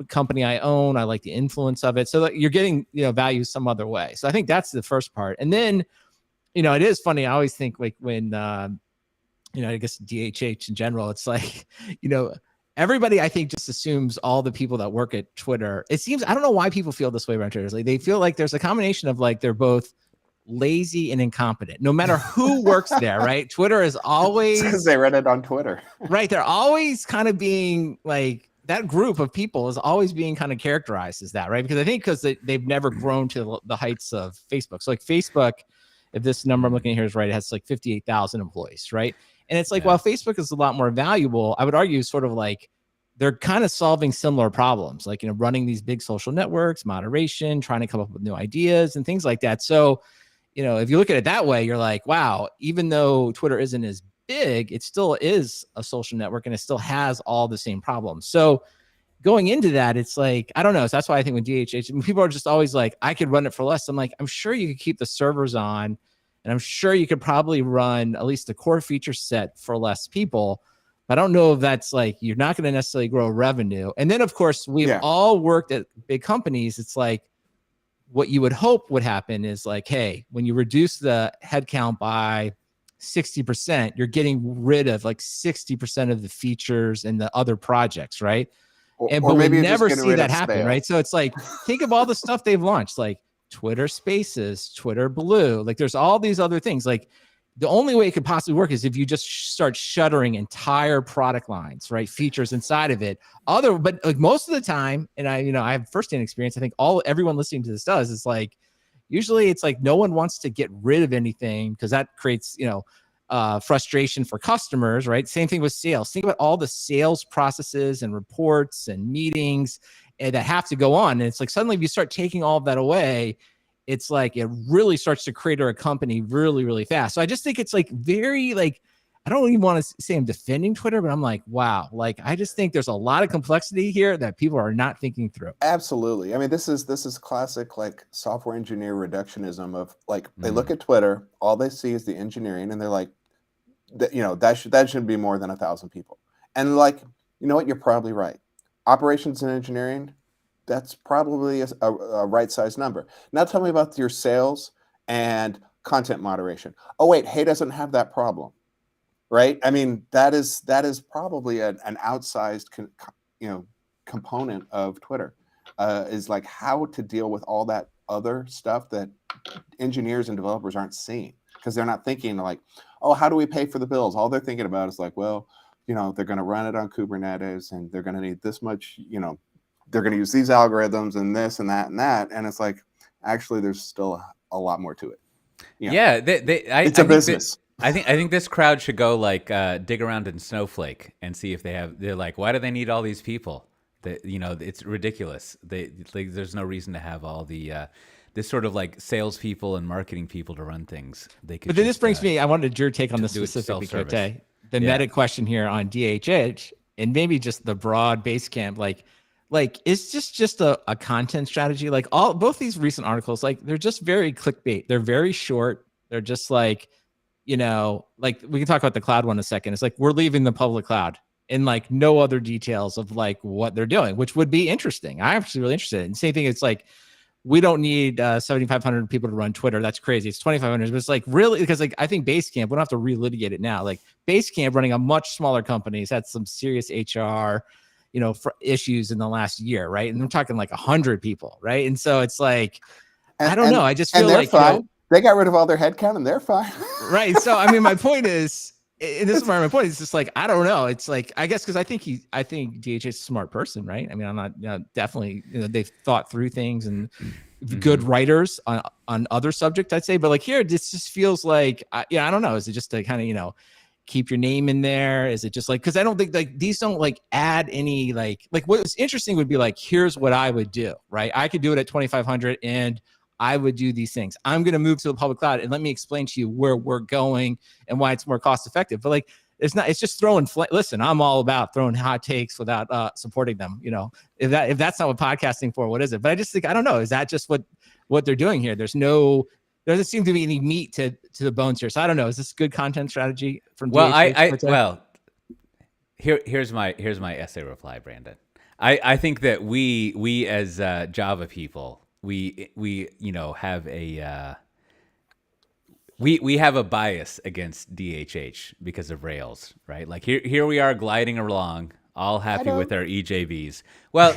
company I own. I like the influence of it. So that you're getting, value some other way. So I think that's the first part. And then, it is funny. I always think like when, I guess DHH in general, it's like, everybody, I think, just assumes all the people that work at Twitter. It seems, I don't know why people feel this way around Twitter. Like, they feel like there's a combination of like, they're both lazy and incompetent, no matter who works there, right? Twitter is always, because they read it on Twitter. Right. They're always kind of being like, that group of people is always being kind of characterized as that, right? Because they've never grown to the heights of Facebook. So like Facebook, if this number I'm looking at here is right, it has like 58,000 employees, right? And it's like, while Facebook is a lot more valuable, I would argue sort of like they're kind of solving similar problems, like, running these big social networks, moderation, trying to come up with new ideas and things like that. So, if you look at it that way, you're like, wow, even though Twitter isn't as big, it still is a social network and it still has all the same problems. So going into that, it's like, I don't know. So that's why I think when DHH, people are just always like, I could run it for less. I'm like, I'm sure you could keep the servers on, and I'm sure you could probably run at least the core feature set for less people. But I don't know if that's like, you're not going to necessarily grow revenue. And then, of course, we've all worked at big companies. It's like, what you would hope would happen is like, hey, when you reduce the headcount by 60%, you're getting rid of like 60% of the features and the other projects, right? But we never see that happen, right? So it's like, think of all the stuff they've launched, like Twitter Spaces, Twitter Blue. Like, there's all these other things. Like, the only way it could possibly work is if you just start shuttering entire product lines, right? Features inside of it. But like most of the time, and I have firsthand experience. I think everyone listening to this does. It's like, usually it's like no one wants to get rid of anything because that creates, frustration for customers, right? Same thing with sales. Think about all the sales processes and reports and meetings that have to go on. And it's like, suddenly if you start taking all of that away, it's like, it really starts to crater a company really, really fast. So I just think it's like very like, I don't even want to say I'm defending Twitter, but I'm like, wow, like, I just think there's a lot of complexity here that people are not thinking through. Absolutely. I mean, this is classic like software engineer reductionism of like, they look at Twitter, all they see is the engineering, and they're like, that shouldn't be more than 1,000 people. And like, you know what? You're probably right. Operations and engineering, that's probably a right size number. Now tell me about your sales and content moderation. Oh wait, Hey doesn't have that problem, right? I mean, that is probably an outsized component of Twitter, is like how to deal with all that other stuff that engineers and developers aren't seeing, because they're not thinking like, oh, how do we pay for the bills? All they're thinking about is like, well, they're going to run it on Kubernetes, and they're going to need this much, they're going to use these algorithms and this and that and that. And it's like, actually, there's still a lot more to it. Yeah, it's a business. I think this crowd should go like dig around in Snowflake and see if they're like, why do they need all these people? It's ridiculous. There's no reason to have all the this sort of like salespeople and marketing people to run things. They could. But then this brings me. I wanted your take on this do it specifically, self-service. Cote. The meta question here on DHH and maybe just the broad Basecamp, like is just a content strategy. Like both these recent articles, like they're just very clickbait. They're very short. They're just like, like we can talk about the cloud one in a second. It's like we're leaving the public cloud and like no other details of like what they're doing, which would be interesting. I'm actually really interested. And same thing. It's like, we don't need 7,500 people to run Twitter. That's crazy. It's 2,500, but it's like really, because like I think Basecamp, we don't have to relitigate it now. Like Basecamp running a much smaller company has had some serious HR, issues in the last year, right? And we're talking like 100 people, right? And so it's like, I don't know. I just feel like fine. They got rid of all their headcount and they're fine. Right. So I mean, my point is, and this is my point. It's just like, I don't know. It's like, I guess, because I think DHH is a smart person, right? I mean, I'm not, definitely, they've thought through things and good writers on other subjects, I'd say. But like here, this just feels like, I don't know. Is it just to kind of, keep your name in there? Is it just like, because I don't think like these don't like add any like what's interesting would be like, here's what I would do, right? I could do it at 2,500 and I would do these things. I'm going to move to the public cloud and let me explain to you where we're going and why it's more cost effective. But like, it's just throwing, listen, I'm all about throwing hot takes without supporting them. If that's not what podcasting for, what is it? But I just think, I don't know. Is that just what they're doing here? There doesn't seem to be any meat to the bones here. So I don't know. Is this good content strategy from DHH? Here's my essay reply, Brandon. I think that we as Java people, we have a we have a bias against DHH because of Rails, right? Like here we are gliding along, all happy with our EJBs. Well,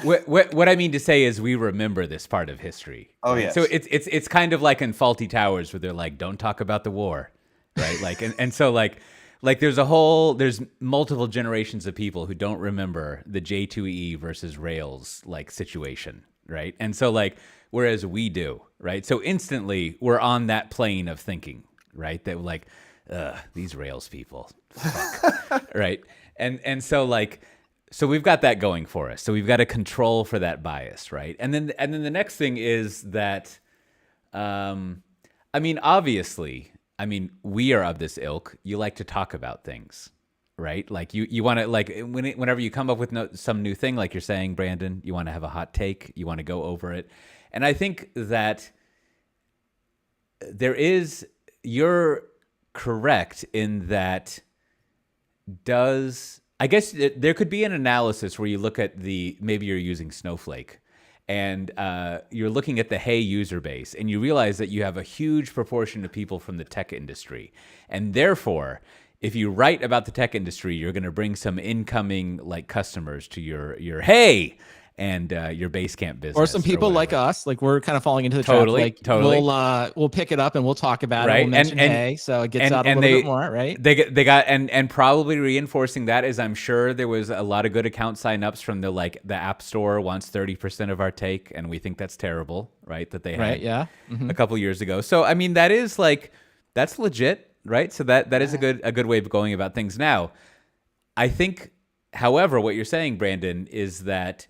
what I mean to say is we remember this part of history. Oh right? yes. So it's kind of like in Faulty Towers where they're like, don't talk about the war, right? Like and so like there's multiple generations of people who don't remember the J2EE versus Rails like situation, right? And so like, whereas we do, right? So instantly we're on that plane of thinking, right? That like, these Rails people, fuck. Right? And so like, so we've got that going for us. So we've got to control for that bias, right? And then the next thing is that, obviously, we are of this ilk. You like to talk about things, right? Like you want to like whenever you come up with some new thing, like you're saying, Brandon, you want to have a hot take. You want to go over it. And I think that you're correct in that I guess there could be an analysis where you look at maybe you're using Snowflake and you're looking at the Hey user base and you realize that you have a huge proportion of people from the tech industry. And therefore, if you write about the tech industry, you're going to bring some incoming like customers to your Hey and your Basecamp business, or some people like us, like we're kind of falling into the trap. Like totally. We'll pick it up and we'll talk about it. We'll mention Hey, so it gets out a little bit more, right? They got and probably reinforcing that is I'm sure there was a lot of good account signups from the App Store wants 30% of our take, and we think that's terrible, right? That they had a couple years ago. So I mean that is like that's legit, right? So that is a good way of going about things. Now, I think, however, what you're saying, Brandon, is that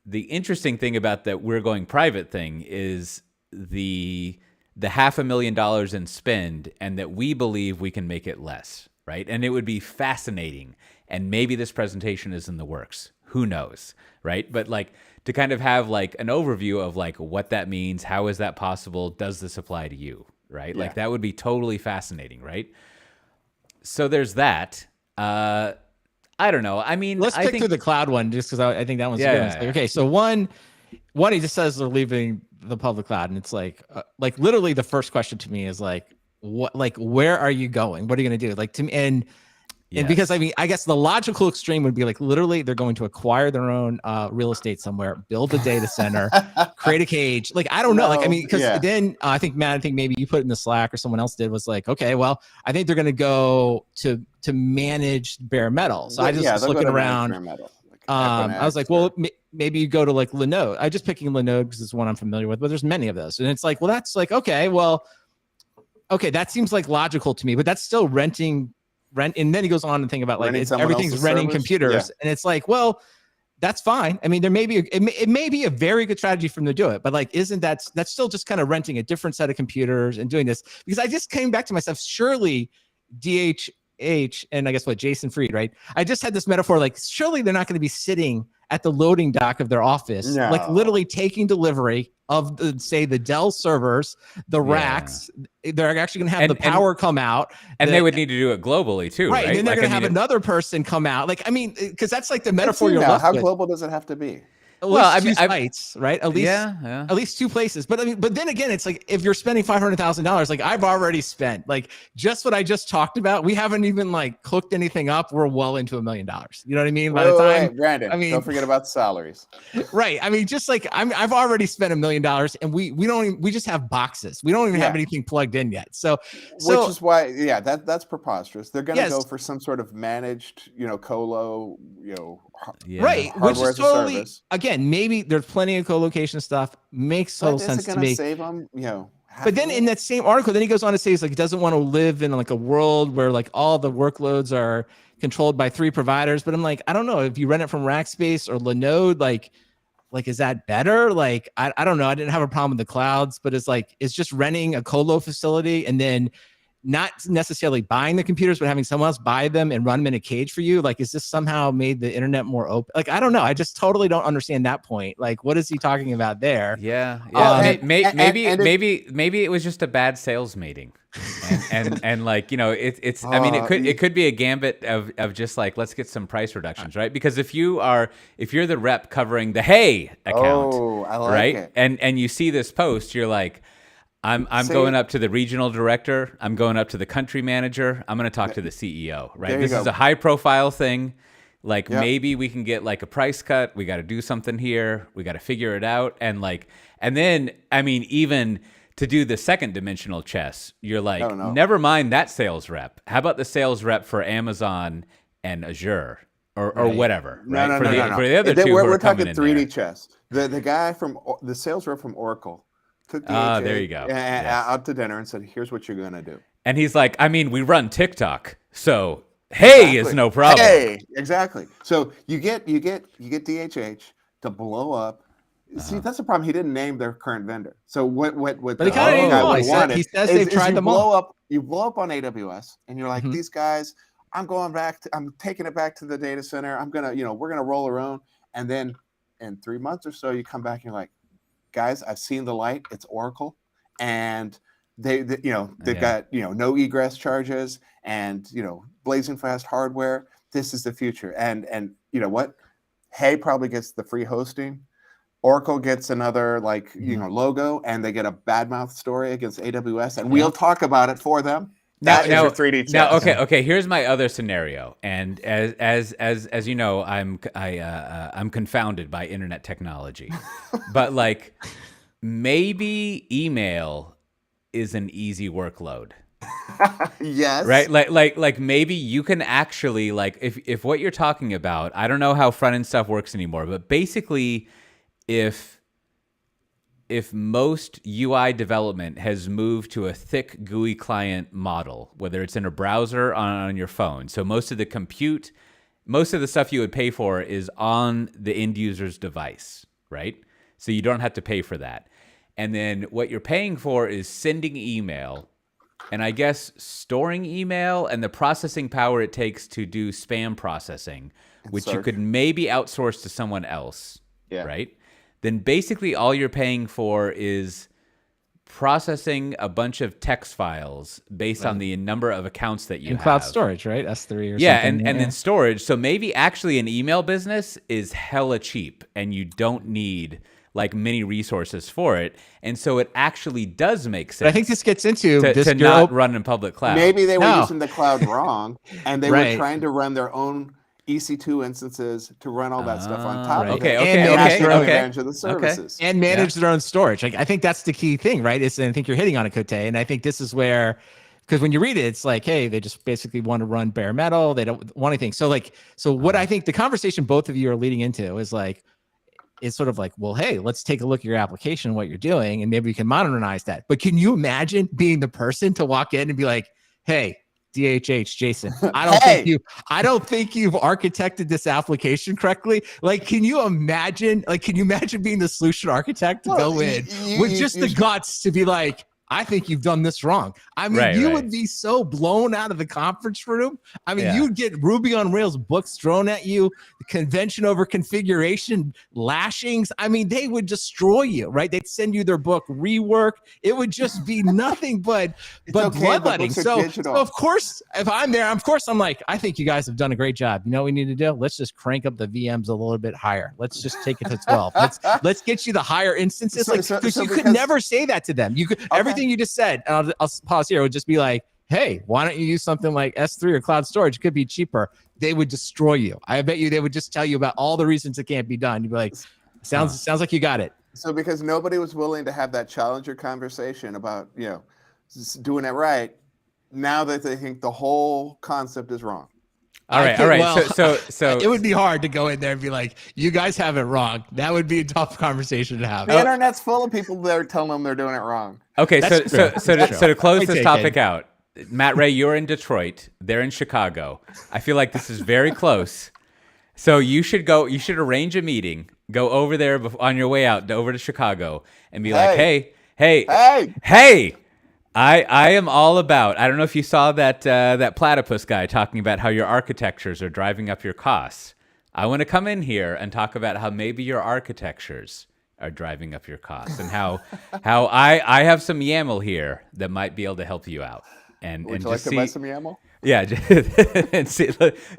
the interesting thing about that we're going private thing is the $500,000 in spend, and that we believe we can make it less, right? And it would be fascinating. And maybe this presentation is in the works. Who knows, right? But like to kind of have like an overview of like what that means, how is that possible? Does this apply to you, right? Yeah. Like that would be totally fascinating, right? So there's that. I don't know. I mean, let's pick through the cloud one just because I think that one's a good one. Like, okay, so one, he just says they're leaving the public cloud, and it's like literally the first question to me is like, what, like, where are you going? What are you gonna do? Like to me, and And because Yes. I mean, I guess the logical extreme would be like literally they're going to acquire their own real estate somewhere, build a data center, create a cage. Like, I don't know. Like, I No, mean, because yeah. then I think, Matt, I think maybe you put it in the Slack or someone else did, was like, okay, well, I think they're going to go to manage bare metal. So I just was they'll go looking to managed around. bare metal, like I was like, Equinix well, or- maybe you go to like Linode. I just picking Linode because it's one I'm familiar with, but there's many of those. And it's like, well, that's like, okay, well, okay, that seems like logical to me, but that's still rent. And then he goes on and think about like Renting someone everything's else's renting service? computers. Yeah. And it's like, well, that's fine. I mean, there may be, it may be a very good strategy for them to do it, but like, isn't that's still just kind of renting a different set of computers and doing this? Because I just came back to myself, surely DHH and I guess what, Jason Fried, right? I just had this metaphor, like surely they're not going to be sitting at the loading dock of their office, No. like literally taking delivery of the, say, the Dell servers, the racks. They're actually going to have the power come out. And they would need to do it globally too, right? And then they're Like, going to have another person come out. Like, I mean, because that's like the metaphor you're now, left how with. global does it have to be? At least two sites, right? At least, at least two places. But I mean, but then again, it's like if you're spending $500,000, like I've already spent like just what I just talked about. We haven't even like cooked anything up. We're well into $1 million. You know what I mean? By the time, Brandon, I mean, don't forget about the salaries. Right. I mean, just like I've already spent $1 million, and we just have boxes. We don't even have anything plugged in yet. So which is why, that's preposterous. They're going to Yes. go for some sort of managed, colo, right, which hardware is as a totally, service. again, maybe there's plenty of co-location stuff. Makes total But is sense it to going me. to save them? But then in that same article, then he goes on to say he's like, he doesn't want to live in like a world where like all the workloads are controlled by 3 providers. But I'm like, I don't know if you rent it from Rackspace or Linode, like, is that better? Like, I don't know. I didn't have a problem with the clouds, but it's just renting a colo facility and then not necessarily buying the computers, but having someone else buy them and run them in a cage for you. Like, is this somehow made the internet more open? Like, I don't know. I just totally don't understand that point. Like, what is he talking about there? Maybe it was just a bad sales meeting, and like, it's. I mean, it could be a gambit of just like, let's get some price reductions, right? Because if you're the rep covering the Hey account, I like right, it. and you see this post, you're like, I'm going up to the regional director. I'm going up to the country manager. I'm going to talk to the CEO, right? This is a high profile thing. Like, maybe we can get like a price cut. We got to do something here. We got to figure it out. And like, and then, I mean, even to do the second dimensional chess, you're like, never mind that sales rep. How about the sales rep for Amazon and Azure or whatever, right? No. For the other two, we're talking 3D there. chess. The guy from the sales rep from Oracle took there you go. out to dinner and said, "Here's what you're gonna do." And he's like, I mean, we run TikTok, so is no problem. Hey, exactly. So you get DHH to blow up. See, that's the problem. He didn't name their current vendor. So what? But he kind of didn't. He says they've tried them all. You blow up on AWS, and you're like, these guys. I'm going back. I'm taking it back to the data center. I'm gonna, we're gonna roll our own. And then in 3 months or so, you come back and you're like, guys, I've seen the light. It's Oracle, and they've got no egress charges and blazing fast hardware. This is the future. And you know what? Hey probably gets the free hosting. Oracle gets another logo, and they get a badmouth story against AWS, and we'll talk about it for them. That is your 3D chess. Now, okay. Here's my other scenario, and as you know, I'm confounded by internet technology, but like maybe email is an easy workload. Yes. Right. Like maybe you can actually if what you're talking about, I don't know how front end stuff works anymore, but basically, if most UI development has moved to a thick GUI client model, whether it's in a browser or on your phone, so most of the stuff you would pay for is on the end user's device, right? So you don't have to pay for that. And then what you're paying for is sending email, and I guess storing email and the processing power it takes to do spam processing, which you could maybe outsource to someone else, right? Then basically all you're paying for is processing a bunch of text files based on the number of accounts that you have. Cloud storage, right? S3 or something. Yeah, and then storage. So maybe actually an email business is hella cheap, and you don't need like mini resources for it. And so it actually does make sense. But I think this gets into to not run in public cloud. Maybe they were using the cloud wrong, and they Right. were trying to run their own EC2 instances to run all that stuff on top of Okay, it. okay, and okay, taking okay. advantage of the services. and manage their own storage. Like, I think that's the key thing, right? And I think you're hitting on it, Cote. And I think this is where, because when you read it, it's like, hey, they just basically want to run bare metal. They don't want anything. So what I think the conversation both of you are leading into is like, it's sort of like, well, hey, let's take a look at your application, what you're doing, and maybe we can modernize that. But can you imagine being the person to walk in and be like, hey, DHH, Jason, I don't think you've architected this application correctly. Like, can you imagine being the solution architect to go in with just the guts to be like, I think you've done this wrong. I mean, you would be so blown out of the conference room. I mean, you'd get Ruby on Rails books thrown at you, convention over configuration, lashings. I mean, they would destroy you, right? They'd send you their book rework. It would just be nothing but bloodletting. So of course, if I'm there, I'm like, I think you guys have done a great job. You know what we need to do? Let's just crank up the VMs a little bit higher. Let's just take it to 12. Let's get you the higher instances. Because you could never say that to them. You could everything you just said, and I'll pause here, would just be like, hey, why don't you use something like S3 or cloud storage? It could be cheaper. They would destroy you. I bet you they would just tell you about all the reasons it can't be done. You'd be like, sounds like you got it. So because nobody was willing to have that challenger conversation about, doing it right, now that they think the whole concept is wrong. All right. Well, so it would be hard to go in there and be like, you guys have it wrong. That would be a tough conversation to have. The internet's full of people that are telling them they're doing it wrong. Okay, so to close this topic out, Matt Ray, you're in Detroit. They're in Chicago. I feel like this is very close. So you should arrange a meeting, go over there on your way out over to Chicago and be like, hey. I am all about. I don't know if you saw that platypus guy talking about how your architectures are driving up your costs. I want to come in here and talk about how maybe your architectures are driving up your costs and how I have some YAML here that might be able to help you out. Would you like to buy some YAML? Yeah, and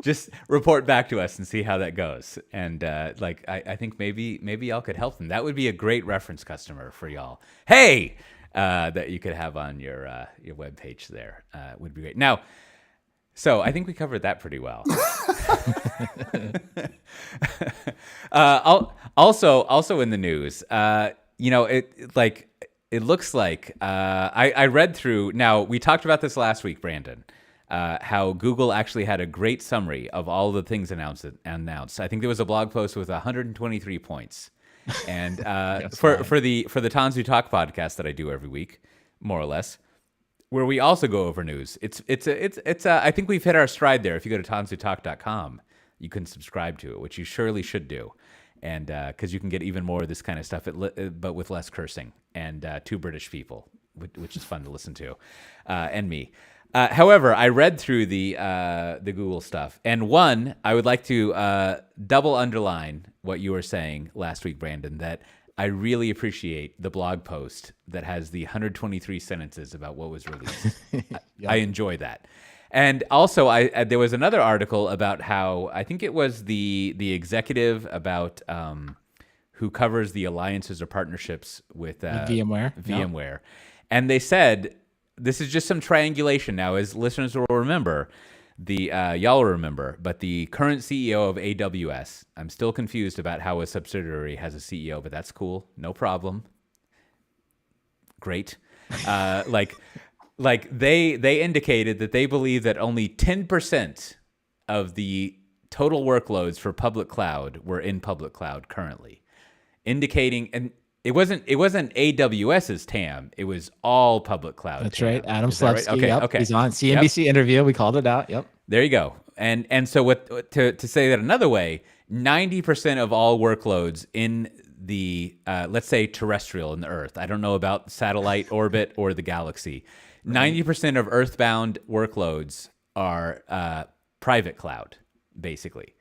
just report back to us and see how that goes. And I think maybe y'all could help them. That would be a great reference customer for y'all. Hey. That you could have on your web page there would be great. Now, so I think we covered that pretty well. Also in the news, it looks like I read through. Now we talked about this last week, Brandon. How Google actually had a great summary of all the things announced. I think there was a blog post with 123 points. And for the Tanzu Talk podcast that I do every week, more or less, where we also go over news. It's I think we've hit our stride there. If you go to tanzutalk.com, you can subscribe to it, which you surely should do, and because you can get even more of this kind of stuff, but with less cursing and two British people, which is fun to listen to, and me. However, I read through the Google stuff, and I would like to double underline what you were saying last week, Brandon, that I really appreciate the blog post that has the 123 sentences about what was released. I enjoy that. And also, there was another article about how, I think it was the executive about who covers the alliances or partnerships with VMware. And they said, this is just some triangulation now, as listeners will remember, y'all will remember, but the current CEO of AWS, I'm still confused about how a subsidiary has a CEO, but that's cool. No problem. Great. They indicated that they believe that only 10% of the total workloads for public cloud were in public cloud currently, indicating, and it wasn't AWS's TAM. It was all public cloud. That's TAM. Right. Adam Slevsky. Right? Okay. He's on CNBC interview. We called it out. Yep. There you go. And so to say that another way, 90% of all workloads in the let's say terrestrial in the Earth. I don't know about satellite orbit or the galaxy. 90% of earthbound workloads are private cloud, basically.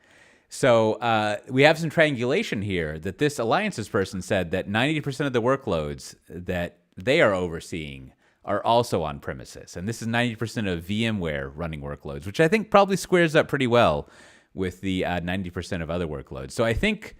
So we have some triangulation here that this alliances person said that 90% of the workloads that they are overseeing are also on premises. And this is 90% of VMware running workloads, which I think probably squares up pretty well with the 90% of other workloads. So I think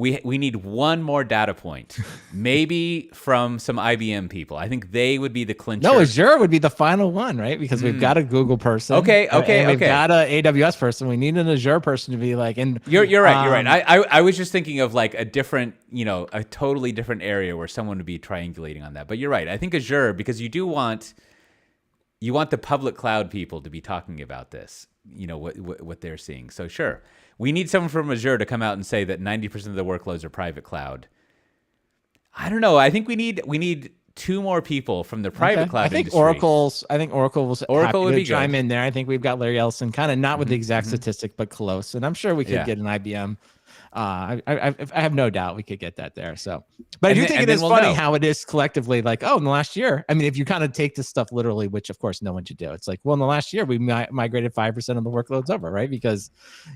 we need one more data point, maybe from some IBM people. I think they would be the clincher. No, Azure would be the final one, right? Because we've got a Google person. Okay. And we've got a AWS person. We need an Azure person to be like. And you're right. You're right. I was just thinking of like a different, a totally different area where someone would be triangulating on that. But you're right. I think Azure, because you want the public cloud people to be talking about this. What they're seeing. So sure. We need someone from Azure to come out and say that 90% of the workloads are private cloud. I don't know. I think we need two more people from the private cloud industry. I think Oracle would be chime in there. I think we've got Larry Ellison, kind of not with the exact statistic, but close. And I'm sure we could get an IBM. I have no doubt we could get that there. So, but I do think it is funny how it is collectively like, oh, in the last year, I mean, if you kind of take this stuff literally, which of course no one should do, it's like, well, in the last year we migrated 5% of the workloads over, right? Because,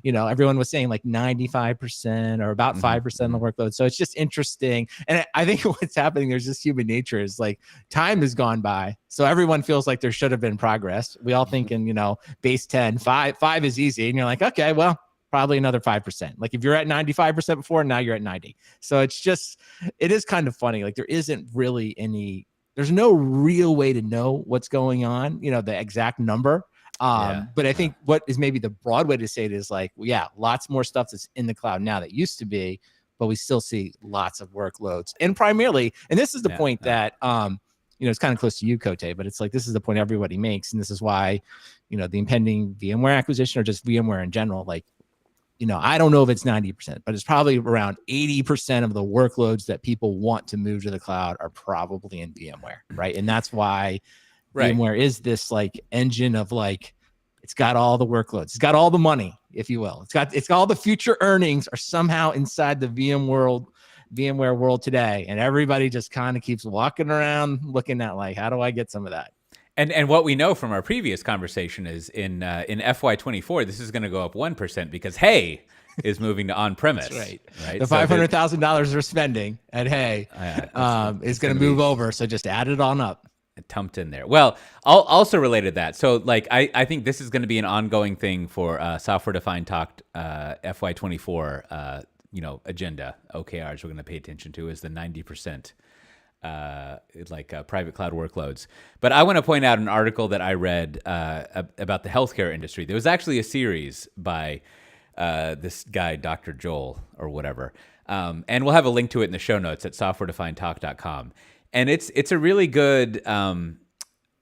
everyone was saying like 95% or about 5% of the workload. So it's just interesting. And I think what's happening, there's just human nature is like time has gone by. So everyone feels like there should have been progress. We all think in, base 10, five is easy. And you're like, okay, well, probably another 5%. Like if you're at 95% before, now you're at 90. So it is kind of funny. Like there isn't really there's no real way to know what's going on, the exact number. But I think what is maybe the broad way to say it is like, lots more stuff that's in the cloud now that used to be, but we still see lots of workloads. And primarily, and this is the point that, it's kind of close to you, Cote, but it's like, this is the point everybody makes. And this is why, the impending VMware acquisition or just VMware in general, like, I don't know if it's 90%, but it's probably around 80% of the workloads that people want to move to the cloud are probably in VMware, right? And that's why VMware is this like engine of like, it's got all the workloads, it's got all the money, if you will. It's got all the future earnings are somehow inside the VMware world today. And everybody just kind of keeps walking around looking at like, how do I get some of that? And what we know from our previous conversation is in FY24, this is going to go up 1% because Hey is moving to on-premise. Right. The $500,000 they're spending at Hey is going to move over. So just add it on up. Tumped in there. Well, also related to that. So like, I think this is going to be an ongoing thing for software-defined talk FY24, agenda. OKRs we're going to pay attention to is the 90%. Private cloud workloads. But I want to point out an article that I read about the healthcare industry. There was actually a series by this guy, Dr. Joel or whatever. And we'll have a link to it in the show notes at softwaredefinedtalk.com. And it's a really good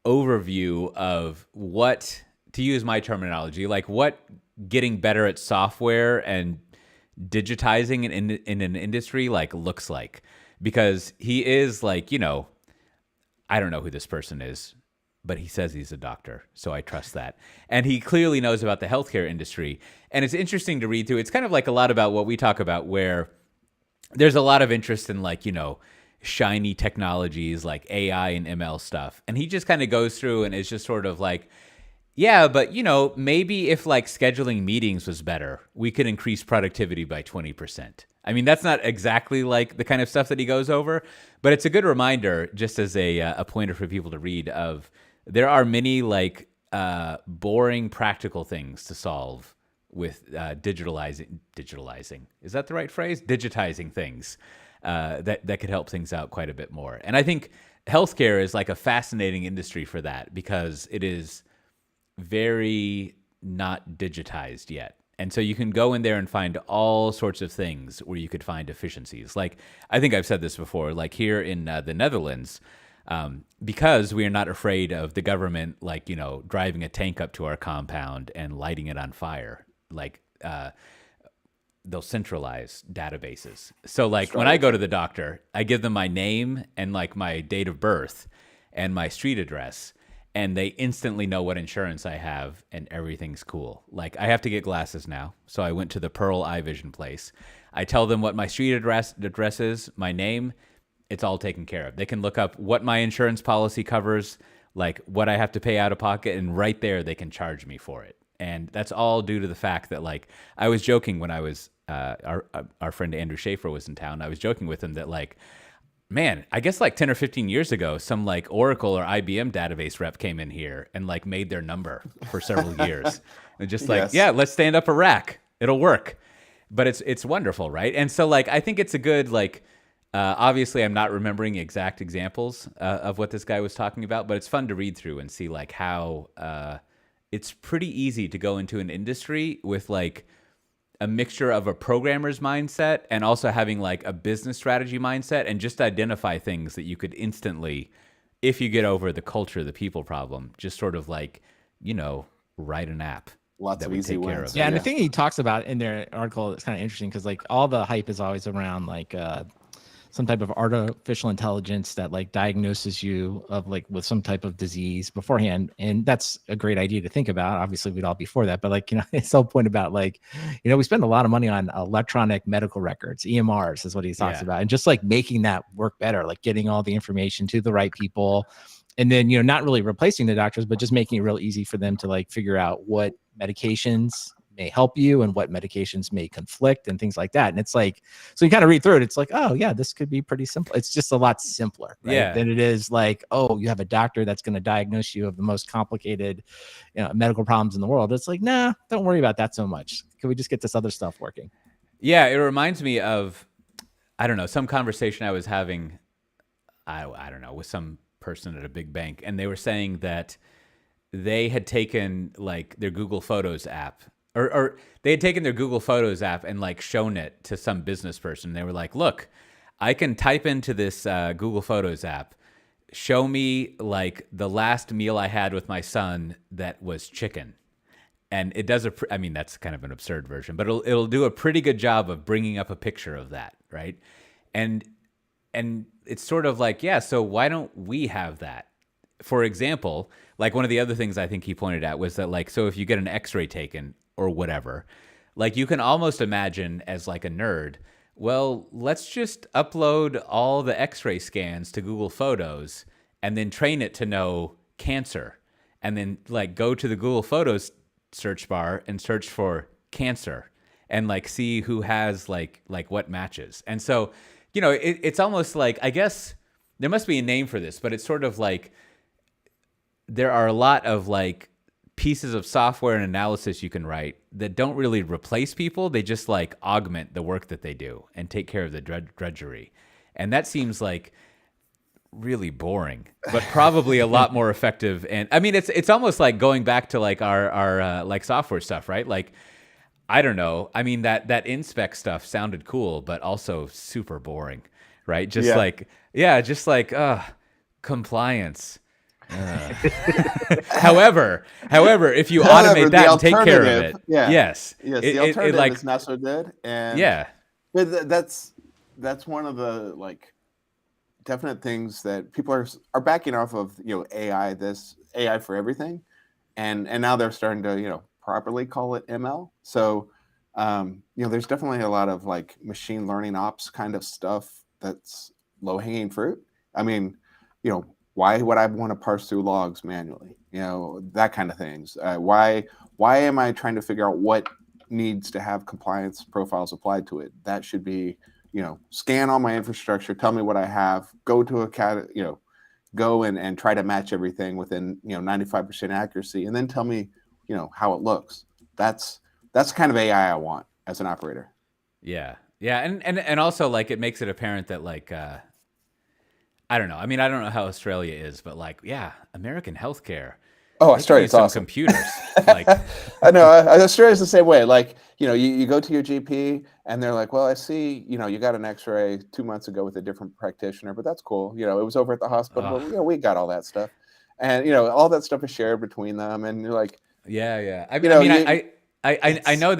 overview of what, to use my terminology, like what getting better at software and digitizing in an industry like looks like. Because he is like, I don't know who this person is, but he says he's a doctor, so I trust that. And he clearly knows about the healthcare industry. And it's interesting to read through. It's kind of like a lot about what we talk about where there's a lot of interest in like, shiny technologies like AI and ML stuff. And he just kind of goes through and is just sort of like, yeah, but maybe if like scheduling meetings was better, we could increase productivity by 20%. I mean, that's not exactly like the kind of stuff that he goes over, but it's a good reminder, just as a pointer for people to read, of there are many like boring practical things to solve with digitalizing. Is that the right phrase? Digitizing things that could help things out quite a bit more. And I think healthcare is like a fascinating industry for that because it is very not digitized yet. And so you can go in there and find all sorts of things where you could find efficiencies. Like, I think I've said this before, like here in the Netherlands, because we are not afraid of the government, like, driving a tank up to our compound and lighting it on fire, like, they'll centralize databases. So like when I go to the doctor, I give them my name and like my date of birth and my street address. And they instantly know what insurance I have, and everything's cool. Like, I have to get glasses now, so I went to the Pearl Eye Vision place. I tell them what my street address is, my name, it's all taken care of. They can look up what my insurance policy covers, like what I have to pay out of pocket, and right there they can charge me for it. And that's all due to the fact that, like, I was joking when I was, our friend Andrew Schaefer was in town. I was joking with him that, like, man, I guess like 10 or 15 years ago, some like Oracle or IBM database rep came in here and like made their number for several years. And just like, let's stand up a rack. It'll work. but it's wonderful, right? And so like I think it's a good like. Obviously, I'm not remembering exact examples of what this guy was talking about, but it's fun to read through and see like how it's pretty easy to go into an industry with like a mixture of a programmer's mindset and also having like a business strategy mindset and just identify things that you could instantly, if you get over the culture, the people problem, just sort of like, write an app. Lots that of would easy take care wins. of it. Yeah, and the thing he talks about in their article is kind of interesting because like all the hype is always around like some type of artificial intelligence that like diagnoses you of like with some type of disease beforehand, and that's a great idea to think about. Obviously, we'd all be for that, but like it's the whole point about like we spend a lot of money on electronic medical records, EMRs, is what he talks about, and just like making that work better, like getting all the information to the right people. And then, not really replacing the doctors, but just making it real easy for them to like figure out what medications may help you and what medications may conflict and things like that. And it's like, so you kind of read through it. It's like, oh yeah, this could be pretty simple. It's just a lot simpler, right? Than it is like, oh, you have a doctor that's going to diagnose you of the most complicated, medical problems in the world. It's like, nah, don't worry about that so much. Can we just get this other stuff working? Yeah. It reminds me of, I don't know, some conversation I was having, I don't know, with some person at a big bank, and they were saying that they had taken like their Google Photos app or they had taken their Google Photos app and like shown it to some business person. They were like, look, I can type into this Google Photos app, show me like the last meal I had with my son that was chicken. And it does I mean, that's kind of an absurd version, but it'll do a pretty good job of bringing up a picture of that. Right. And it's sort of like, yeah, so why don't we have that? For example, like one of the other things I think he pointed out was that like, so if you get an x-ray taken or whatever, like you can almost imagine as like a nerd, well, let's just upload all the x-ray scans to Google Photos and then train it to know cancer. And then like go to the Google Photos search bar and search for cancer and like see who has like what matches. And so, it's almost like, I guess there must be a name for this, but it's sort of like there are a lot of like pieces of software and analysis you can write that don't really replace people. They just like augment the work that they do and take care of the drudgery. And that seems like really boring, but probably a lot more effective. And I mean, it's almost like going back to like our like software stuff, right? Like, I don't know. I mean, that InSpec stuff sounded cool, but also super boring, right? Just like compliance. However, if you automate that and take care of it, yes, the alternative is not so good. And but that's one of the like definite things that people are backing off of. AI, this AI for everything, and now they're starting to properly call it ML. So, there's definitely a lot of like machine learning ops kind of stuff that's low hanging fruit. I mean, why would I want to parse through logs manually? That kind of things. Why am I trying to figure out what needs to have compliance profiles applied to it? That should be, scan all my infrastructure, tell me what I have, go to go and try to match everything within 95% accuracy, and then tell me how it looks. That's kind of AI I want as an operator. Yeah. And also like it makes it apparent that like, I don't know. I mean, I don't know how Australia is, but like, yeah, American healthcare. Oh, Australia's awesome. Computers. Like, I know. Australia's the same way. Like, you go to your GP and they're like, well, I see, you got an X-ray 2 months ago with a different practitioner, but that's cool. It was over at the hospital. Well, we got all that stuff, and all that stuff is shared between them, and you're like, yeah. I know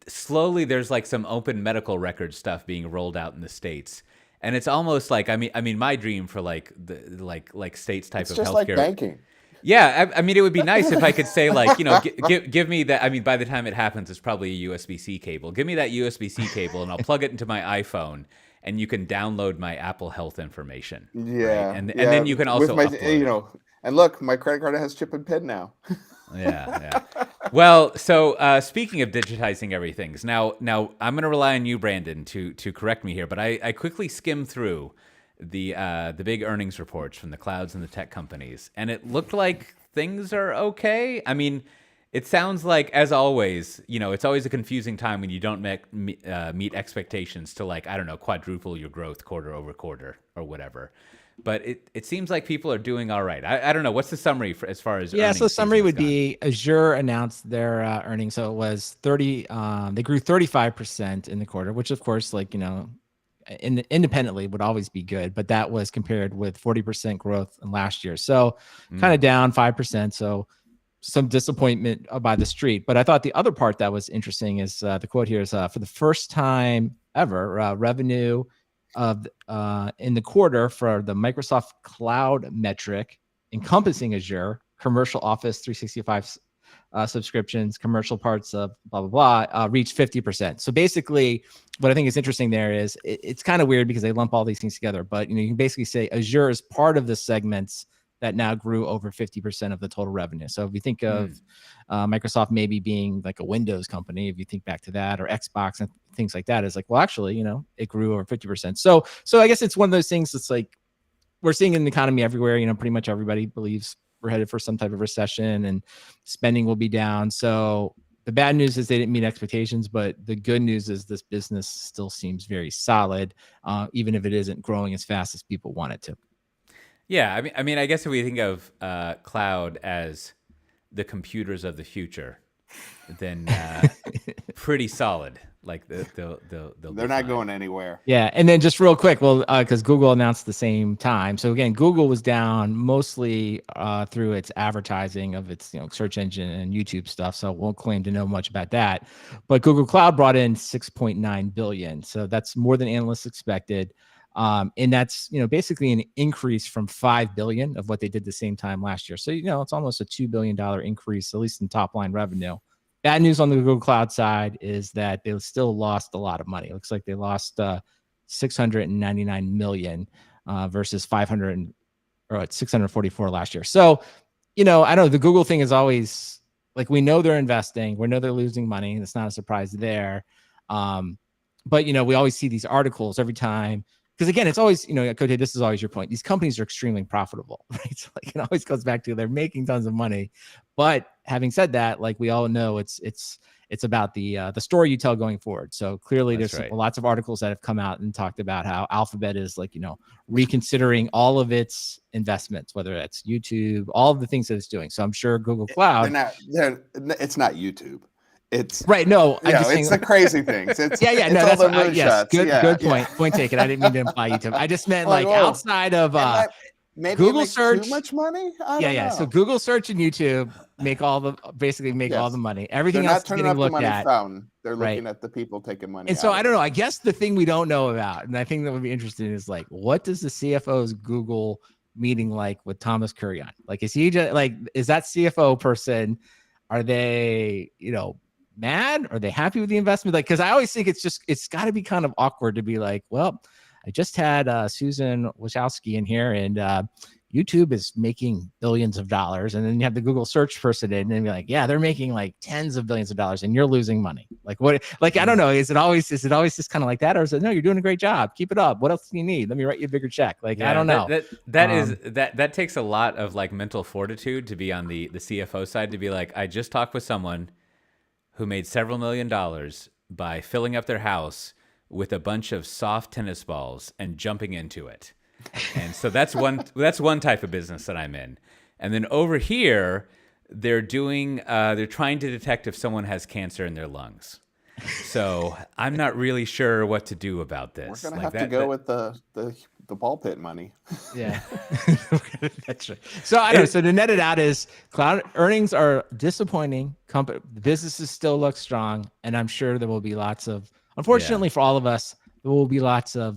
slowly there's like some open medical record stuff being rolled out in the States, and it's almost like I mean my dream for like the like states type of healthcare. It's just like banking. Yeah, I mean it would be nice if I could say like give me that. I mean by the time it happens, it's probably a USB-C cable. Give me that USB-C cable, and I'll plug it into my iPhone, and you can download my Apple Health information. Yeah, right? And then you can also upload and look, my credit card has chip and PIN now. Yeah. Well, so speaking of digitizing everything, now I'm going to rely on you, Brandon, to correct me here. But I quickly skimmed through the big earnings reports from the clouds and the tech companies, and it looked like things are okay. I mean, It sounds like, as always, it's always a confusing time when you don't meet expectations to, like, I don't know, quadruple your growth quarter over quarter or whatever. But it seems like people are doing all right. I don't know. What's the summary as far as Yeah, so earnings summary season is would be Azure announced their earnings. So it was 30, they grew 35% in the quarter, which of course, like, independently would always be good, but that was compared with 40% growth in last year. So kind of down 5%. So some disappointment by the street. But I thought the other part that was interesting is the quote here is for the first time ever, revenue of in the quarter for the Microsoft Cloud metric encompassing Azure, commercial Office 365 subscriptions, commercial parts of blah, blah, blah, reached 50%. So basically, what I think is interesting there is it's kind of weird because they lump all these things together, but you can basically say Azure is part of the segments that now grew over 50% of the total revenue. So if you think of Microsoft maybe being like a Windows company, if you think back to that, or Xbox and things like that, it's like, well, actually, it grew over 50%. So I guess it's one of those things that's like, we're seeing in the economy everywhere, pretty much everybody believes we're headed for some type of recession and spending will be down. So the bad news is they didn't meet expectations, but the good news is this business still seems very solid, even if it isn't growing as fast as people want it to. Yeah, I mean, I guess if we think of cloud as the computers of the future, then pretty solid. Like they're not going anywhere. Yeah, and then just real quick, well, because Google announced the same time. So again, Google was down mostly through its advertising of its search engine and YouTube stuff. So won't claim to know much about that. But Google Cloud brought in $6.9 billion. So that's more than analysts expected. And that's basically an increase from $5 billion of what they did the same time last year. So it's almost a $2 billion increase, at least in top line revenue. Bad news on the Google Cloud side is that they still lost a lot of money. It looks like they lost $699 million versus 644 last year. So I know the Google thing is always like, we know they're investing, we know they're losing money, and it's not a surprise there. But we always see these articles every time. Because again, it's always, Cote, this is always your point. These companies are extremely profitable, right? So like, it always goes back to they're making tons of money. But having said that, like we all know, it's about the story you tell going forward. So clearly, there's lots of articles that have come out and talked about how Alphabet is like, reconsidering all of its investments, whether that's YouTube, all of the things that it's doing. So I'm sure Google Cloud. It's not YouTube. It's right. No, it's the crazy things. It's, no, that's all the moonshots. Good point. Point taken. I didn't mean to imply YouTube. I just meant outside of maybe Google search. Too much money. I don't know. So Google search and YouTube make all the money. Everything else is getting looked at. Fountain. They're looking at the people taking money. And so I don't know. I guess the thing we don't know about, and I think that would be interesting, is like, what does the CFO's Google meeting like with Thomas Kurian? Like, is he just like, is that CFO person? Are they mad? Are they happy with the investment? Like, because I always think it's got to be kind of awkward to be like, well, I just had Susan Wojcicki in here, and YouTube is making billions of dollars, and then you have the Google search person in, and then be like, yeah, they're making like tens of billions of dollars, and you're losing money. Like, what? Like, I don't know. Is it always just kind of like that, or is it, no, you're doing a great job, keep it up? What else do you need? Let me write you a bigger check. Like, I don't know. That takes a lot of like mental fortitude to be on the CFO side, to be like, I just talked with someone who made several $1 million by filling up their house with a bunch of soft tennis balls and jumping into it. And so that's one type of business that I'm in. And then over here, they're trying to detect if someone has cancer in their lungs. So I'm not really sure what to do about this. We're gonna have to go with the ball pit money. Yeah, that's right. So I know. So to net it out is cloud earnings are disappointing. The businesses still look strong, and I'm sure there will be lots of. Unfortunately for all of us, there will be lots of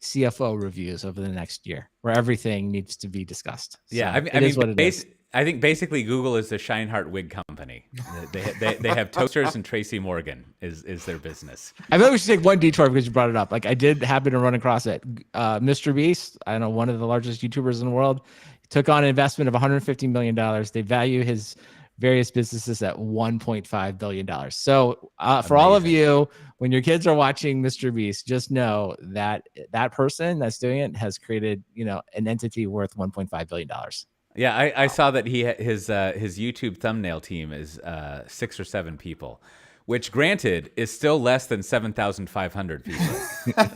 CFO reviews over the next year where everything needs to be discussed. So yeah, I mean, what it is. I think basically Google is the Scheinhart wig company. They have toasters, and Tracy Morgan is their business. I feel like we should take one detour because you brought it up. Like, I did happen to run across it. Mr. Beast, I don't know, one of the largest YouTubers in the world, took on an investment of $150 million. They value his various businesses at $1.5 billion. So for all of you, when your kids are watching Mr. Beast, just know that that person that's doing it has created, an entity worth $1.5 billion. Yeah, I saw that his YouTube thumbnail team is 6 or 7 people, which granted is still less than 7,500 people,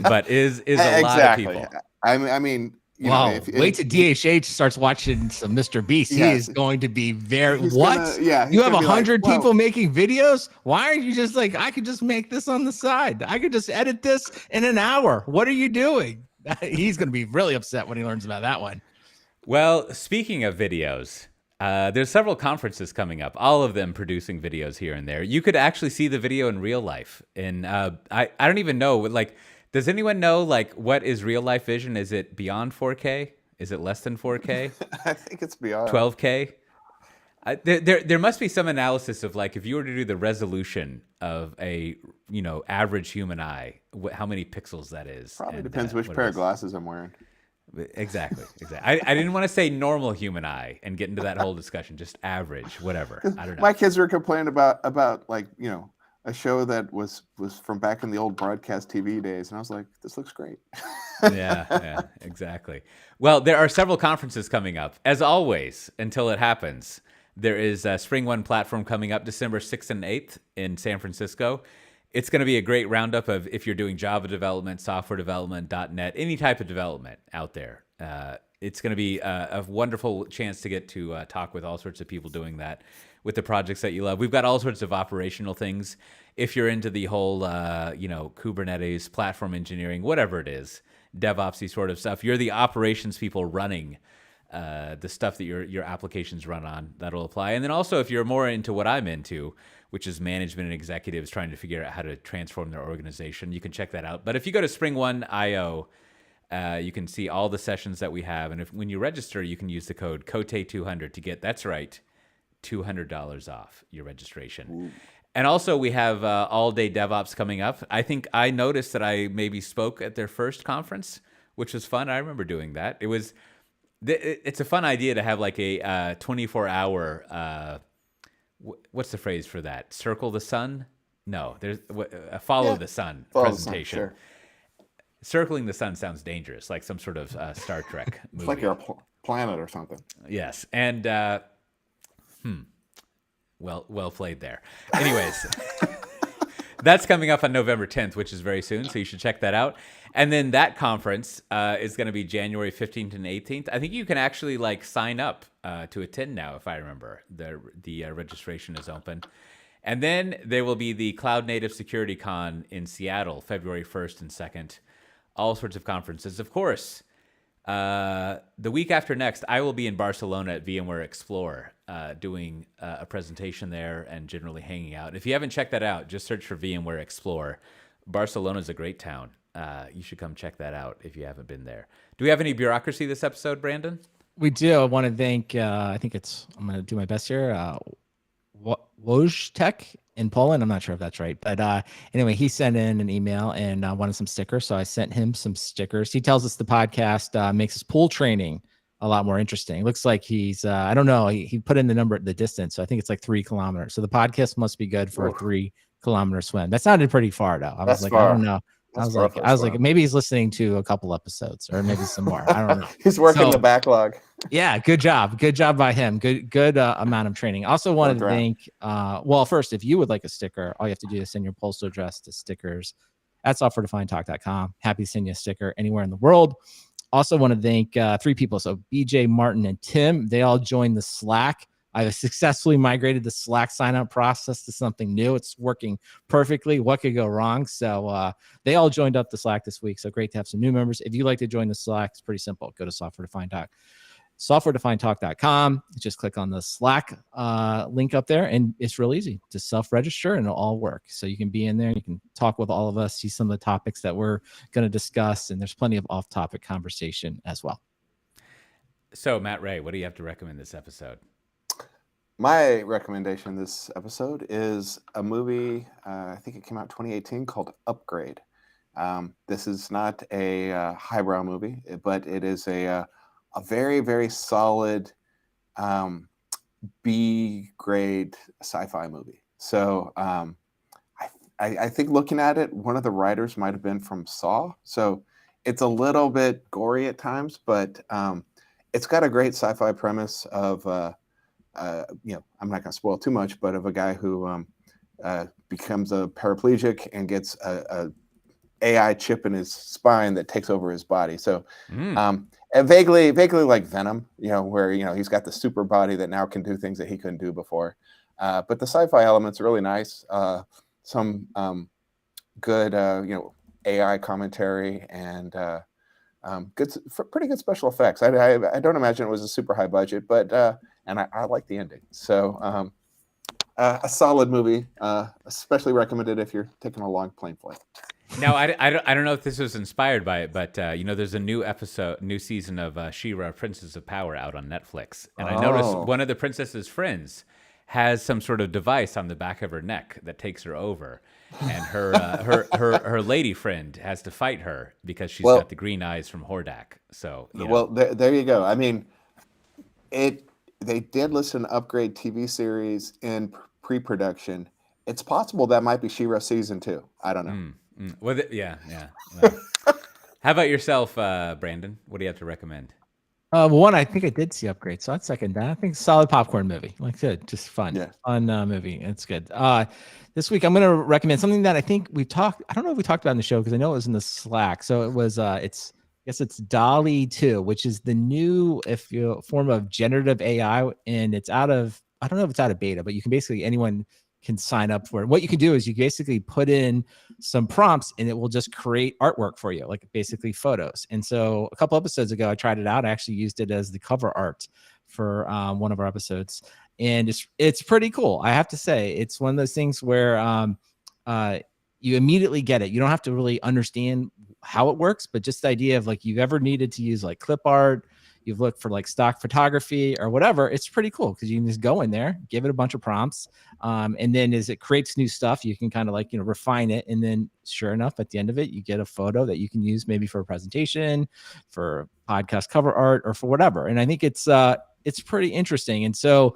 but is a lot of Exactly. people. I mean, you know, Wow, wait till DHH starts watching some Mr. Beast. He Yes. is going to be very he's what? gonna- yeah, he's You have gonna be like, 100 "Whoa." people making videos? Why aren't you just like, I could just make this on the side? I could just edit this in an hour. What are you doing? He's going to be really upset when he learns about that one. Well, speaking of videos, there's several conferences coming up, all of them producing videos here and there. You could actually see the video in real life. And I don't even know, like, does anyone know, like, what is real life vision? Is it beyond 4K? Is it less than 4K? I think it's beyond 12K? There must be some analysis of, like, if you were to do the resolution of a, average human eye, how many pixels that is. Probably and, depends which what it pair of is. glasses I'm wearing. Exactly. I didn't want to say normal human eye and get into that whole discussion. Just average, whatever. I don't know. My kids were complaining about like, a show that was from back in the old broadcast TV days, and I was like, this looks great. Yeah, exactly. Well, there are several conferences coming up. As always, until it happens, there is a Spring One platform coming up December 6th and 8th in San Francisco. It's going to be a great roundup of if you're doing Java development, software development, .NET, any type of development out there. It's going to be a wonderful chance to get to talk with all sorts of people doing that with the projects that you love. We've got all sorts of operational things. If you're into the whole, Kubernetes, platform engineering, whatever it is, DevOpsy sort of stuff, you're the operations people running the stuff that your applications run on, that'll apply. And then also, if you're more into what I'm into, which is management and executives trying to figure out how to transform their organization, you can check that out. But if you go to springone.io, you can see all the sessions that we have. And when you register, you can use the code COTE200 to get, that's right, $200 off your registration. Ooh. And also, we have All Day DevOps coming up. I think I noticed that I maybe spoke at their first conference, which was fun. I remember doing that. It's a fun idea to have like a 24-hour, what's the phrase for that? Circle the sun? No, there's a follow the sun presentation. Sure. Circling the sun sounds dangerous, like some sort of Star Trek movie. It's like you're a planet or something. Yes, and well played there. Anyways, that's coming up on November 10th, which is very soon, so you should check that out. And then that conference is going to be January 15th and 18th. I think you can actually sign up to attend now, if I remember. The registration is open. And then there will be the Cloud Native Security Con in Seattle, February 1st and 2nd. All sorts of conferences. Of course, the week after next, I will be in Barcelona at VMware Explore doing a presentation there and generally hanging out. If you haven't checked that out, just search for VMware Explore. Barcelona is a great town. You should come check that out if you haven't been there. Do we have any bureaucracy this episode, Brandon? We do. I want to thank, I'm going to do my best here, Wojtek in Poland. I'm not sure if that's right. But anyway, he sent in an email and wanted some stickers. So I sent him some stickers. He tells us the podcast makes his pool training a lot more interesting. Looks like he's, I don't know, he put in the distance. So I think it's like 3 kilometers. So the podcast must be good for a 3-kilometer swim. That sounded pretty far though. I was like, I don't know. I was like, maybe he's listening to a couple episodes or maybe some more. I don't know. He's working the backlog. Yeah, good job by him. Good amount of training. Also wanted to thank. First, if you would like a sticker, all you have to do is send your postal address to stickers@softwaredefinedtalk.com. Happy to send you a sticker anywhere in the world. Also want to thank 3 people. So BJ, Martin, and Tim. They all joined the Slack. I've successfully migrated the Slack sign-up process to something new. It's working perfectly. What could go wrong? So they all joined up the Slack this week. So great to have some new members. If you'd like to join the Slack, it's pretty simple. Go to softwaredefinedtalk.com. Just click on the Slack link up there, and it's real easy to self-register, and it'll all work. So you can be in there. You can talk with all of us, see some of the topics that we're going to discuss, and there's plenty of off-topic conversation as well. So, Matt Ray, what do you have to recommend this episode? My recommendation this episode is a movie, I think it came out 2018, called Upgrade. This is not a highbrow movie, but it is a very, very solid B-grade sci-fi movie. So I think looking at it, one of the writers might have been from Saw. So it's a little bit gory at times, but it's got a great sci-fi premise of I'm not going to spoil too much, but of a guy who becomes a paraplegic and gets a AI chip in his spine that takes over his body. So and vaguely like Venom, where he's got the super body that now can do things that he couldn't do before. But the sci-fi elements are really nice. Some good AI commentary and pretty good special effects. I don't imagine it was a super high budget, but and I like the ending. So a solid movie, especially recommended if you're taking a long plane flight. Now, I don't know if this was inspired by it, but there's a new season of She-Ra, Princess of Power out on Netflix, and I noticed one of the princess's friends has some sort of device on the back of her neck that takes her over, and her lady friend has to fight her because she's got the green eyes from Hordak. So there you go. I mean, they did list an upgrade TV series in pre-production. It's possible that might be She-Ra season 2. I don't know. Well, yeah. Well, how about yourself, Brandon? What do you have to recommend? One, I think I did see Upgrade, so I'd second that. I think it's a solid popcorn movie. Like I said, just fun. Yeah. Fun movie. It's good. This week, I'm going to recommend something that I think I don't know if we talked about in the show because I know it was in the Slack. So it was, I guess it's DALL-E 2, which is the new form of generative AI. And it's I don't know if it's out of beta, but you can basically, anyone can sign up for it. What you can do is you basically put in some prompts and it will just create artwork for you, like basically photos. And so a couple episodes ago, I tried it out. I actually used it as the cover art for one of our episodes. And it's pretty cool. I have to say, it's one of those things where you immediately get it. You don't have to really understand how it works, but just the idea of like, you've ever needed to use like clip art, you've looked for like stock photography or whatever, it's pretty cool because you can just go in there, give it a bunch of prompts. And then as it creates new stuff, you can kind of like, refine it. And then sure enough, at the end of it, you get a photo that you can use maybe for a presentation, for podcast cover art, or for whatever. And I think it's pretty interesting. And so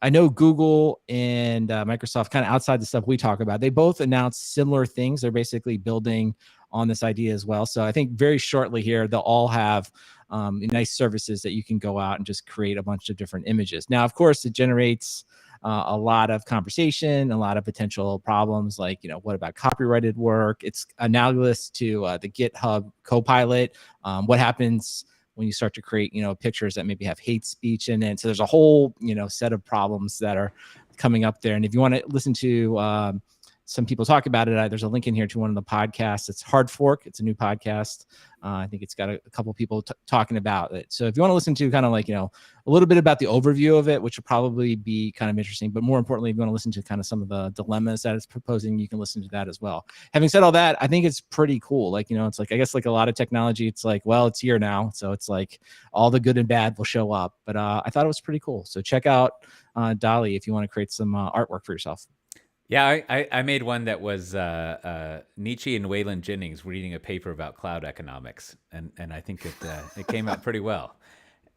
I know Google and Microsoft, kind of outside the stuff we talk about, they both announced similar things. They're basically building on this idea as well. So I think very shortly here, they'll all have nice services that you can go out and just create a bunch of different images. Now, of course, it generates a lot of conversation, a lot of potential problems like, what about copyrighted work? It's analogous to the GitHub Copilot. What happens when you start to create, pictures that maybe have hate speech in it? So there's a whole, set of problems that are coming up there. And if you want to listen to some people talk about it, there's a link in here to one of the podcasts. It's Hard Fork. It's a new podcast. I think it's got a couple people talking about it. So if you want to listen to kind of like, a little bit about the overview of it, which will probably be kind of interesting, but more importantly, if you want to listen to kind of some of the dilemmas that it's proposing, you can listen to that as well. Having said all that, I think it's pretty cool. Like, it's like, I guess like a lot of technology, it's like, well, it's here now. So it's like all the good and bad will show up, but I thought it was pretty cool. So check out DALL-E if you want to create some artwork for yourself. Yeah, I made one that was Nietzsche and Waylon Jennings reading a paper about cloud economics, and I think it came out pretty well.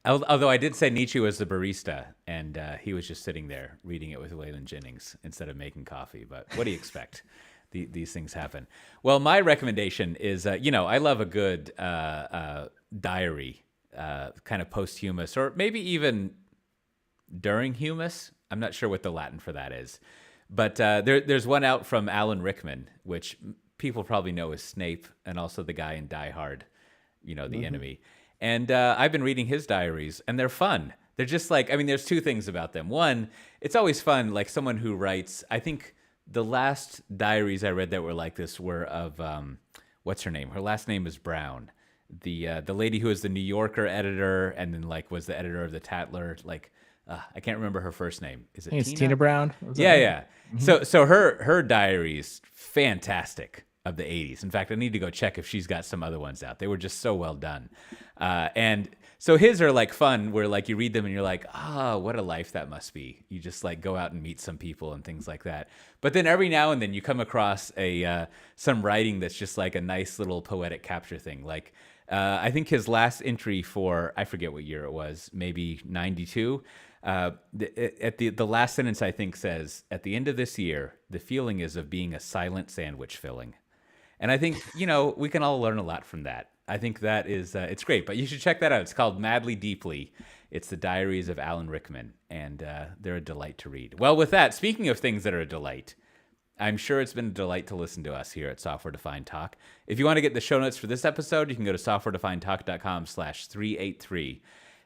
Although I did say Nietzsche was the barista, and he was just sitting there reading it with Waylon Jennings instead of making coffee. But what do you expect? These things happen. Well, my recommendation is, I love a good diary, kind of posthumous, or maybe even during humus. I'm not sure what the Latin for that is. But there's one out from Alan Rickman, which people probably know as Snape, and also the guy in Die Hard, the enemy. And I've been reading his diaries, and they're fun. They're just like, there's two things about them. One, it's always fun, like someone who writes, I think the last diaries I read that were like this were of, what's her name? Her last name is Brown. The lady who was the New Yorker editor and then like was the editor of the Tatler, like, I can't remember her first name. Is it Tina? It's Tina Brown. Yeah. Mm-hmm. So her diary's fantastic of the 80s. In fact, I need to go check if she's got some other ones out. They were just so well done. And so his are like fun where like you read them and you're like, what a life that must be. You just like go out and meet some people and things like that. But then every now and then you come across some writing that's just like a nice little poetic capture thing. Like I think his last entry for, I forget what year it was, maybe 92. At the last sentence, I think says, "At the end of this year, the feeling is of being a silent sandwich filling." And I think, we can all learn a lot from that. I think that is, it's great, but you should check that out. It's called Madly Deeply. It's the Diaries of Alan Rickman, and they're a delight to read. Well, with that, speaking of things that are a delight, I'm sure it's been a delight to listen to us here at Software Defined Talk. If you want to get the show notes for this episode, you can go to softwaredefinedtalk.com/383.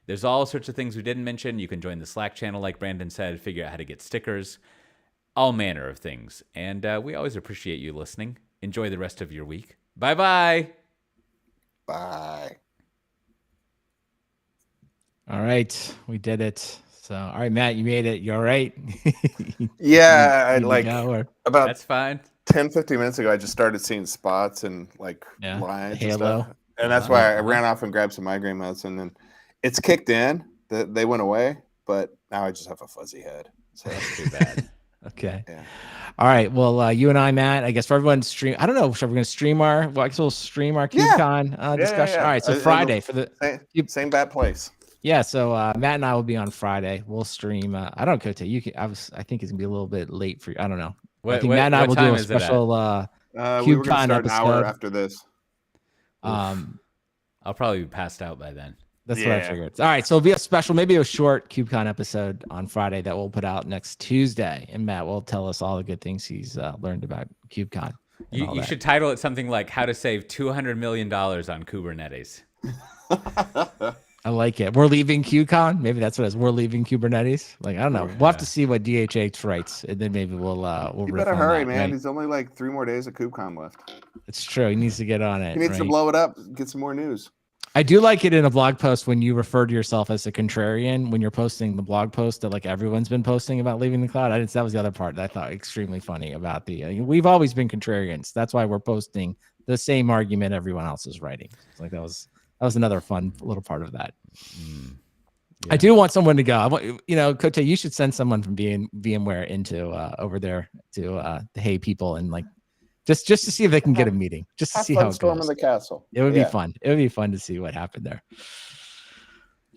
There's all sorts of things we didn't mention. You can join the Slack channel, like Brandon said, figure out how to get stickers, all manner of things. And we always appreciate you listening. Enjoy the rest of your week. Bye-bye. Bye. All right, we did it. So, all right, Matt, you made it. You all right? Yeah, I You like go, or- about That's fine. 10, 15 minutes ago, I just started seeing spots and like Yeah, lines and halo. stuff. And that's why I ran off and grabbed some migraine medicine. And it's kicked in. They went away, but now I just have a fuzzy head. So That's too bad. Okay. yeah. All right. Well, you and I, Matt, I guess for everyone stream, I don't know if we're going to stream I guess we'll stream our Yeah. KubeCon discussion. Yeah. All right. So Friday for the, Same bad place. yeah. So Matt and I will be on Friday. We'll stream. I don't know, Kote, you can, I think it's gonna be a little bit late for you. I don't know. I think Matt and I will do a special, We were going KubeCon to start an hour episode. after this. I'll probably be passed out by then. That's what I figured. All right. So it'll be a special, maybe a short KubeCon episode on Friday that we'll put out next Tuesday. And Matt will tell us all the good things he's learned about KubeCon. You should title it something like "How to Save $200 Million on Kubernetes." I like it. We're leaving KubeCon. Maybe that's what it is. We're leaving Kubernetes. Like, I don't know. We'll have to see what DHH writes, and then maybe we'll You riff better on hurry, that, man. right? There's only like 3 more days of KubeCon left. It's true. He needs to get on it. He needs to right? blow it up, get some more news. I do like it in a blog post when you refer to yourself as a contrarian when you're posting the blog post that like everyone's been posting about leaving the cloud. That was the other part that I thought extremely funny about we've always been contrarians. That's why we're posting the same argument everyone else is writing. It's like that was another fun little part of that. Yeah. I do want someone to go. I want, Kote, you should send someone from VMware into over there to the Hey people and like just to see if they can get a meeting, just to Have see fun how it storming goes. the castle. It would be fun. It would be fun to see what happened there.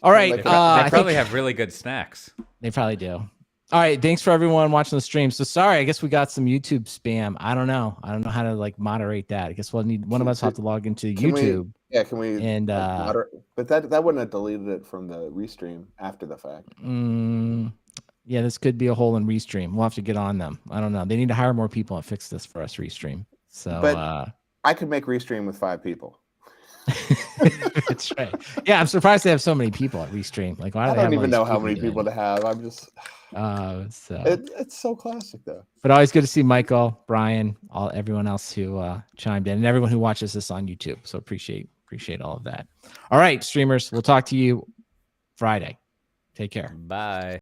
All right. They I probably think have really good snacks. they probably do. All right. Thanks for everyone watching the stream. So sorry, I guess we got some YouTube spam. I don't know how to like moderate that. I guess one of us will have to log into YouTube. Can we? And moderate? But that wouldn't have deleted it from the restream after the fact. Yeah, this could be a hole in Restream. We'll have to get on them. I don't know. They need to hire more people and fix this for us, Restream. So, But I could make restream with 5 people. that's right. Yeah, I'm surprised they have so many people at Restream. Like, why do I they have don't all even these know how many people doing to have. I'm just. it? So, It's so classic though. but always good to see Michael, Brian, everyone else who chimed in, and everyone who watches this on YouTube. So appreciate all of that. All right, streamers, we'll talk to you Friday. Take care. Bye.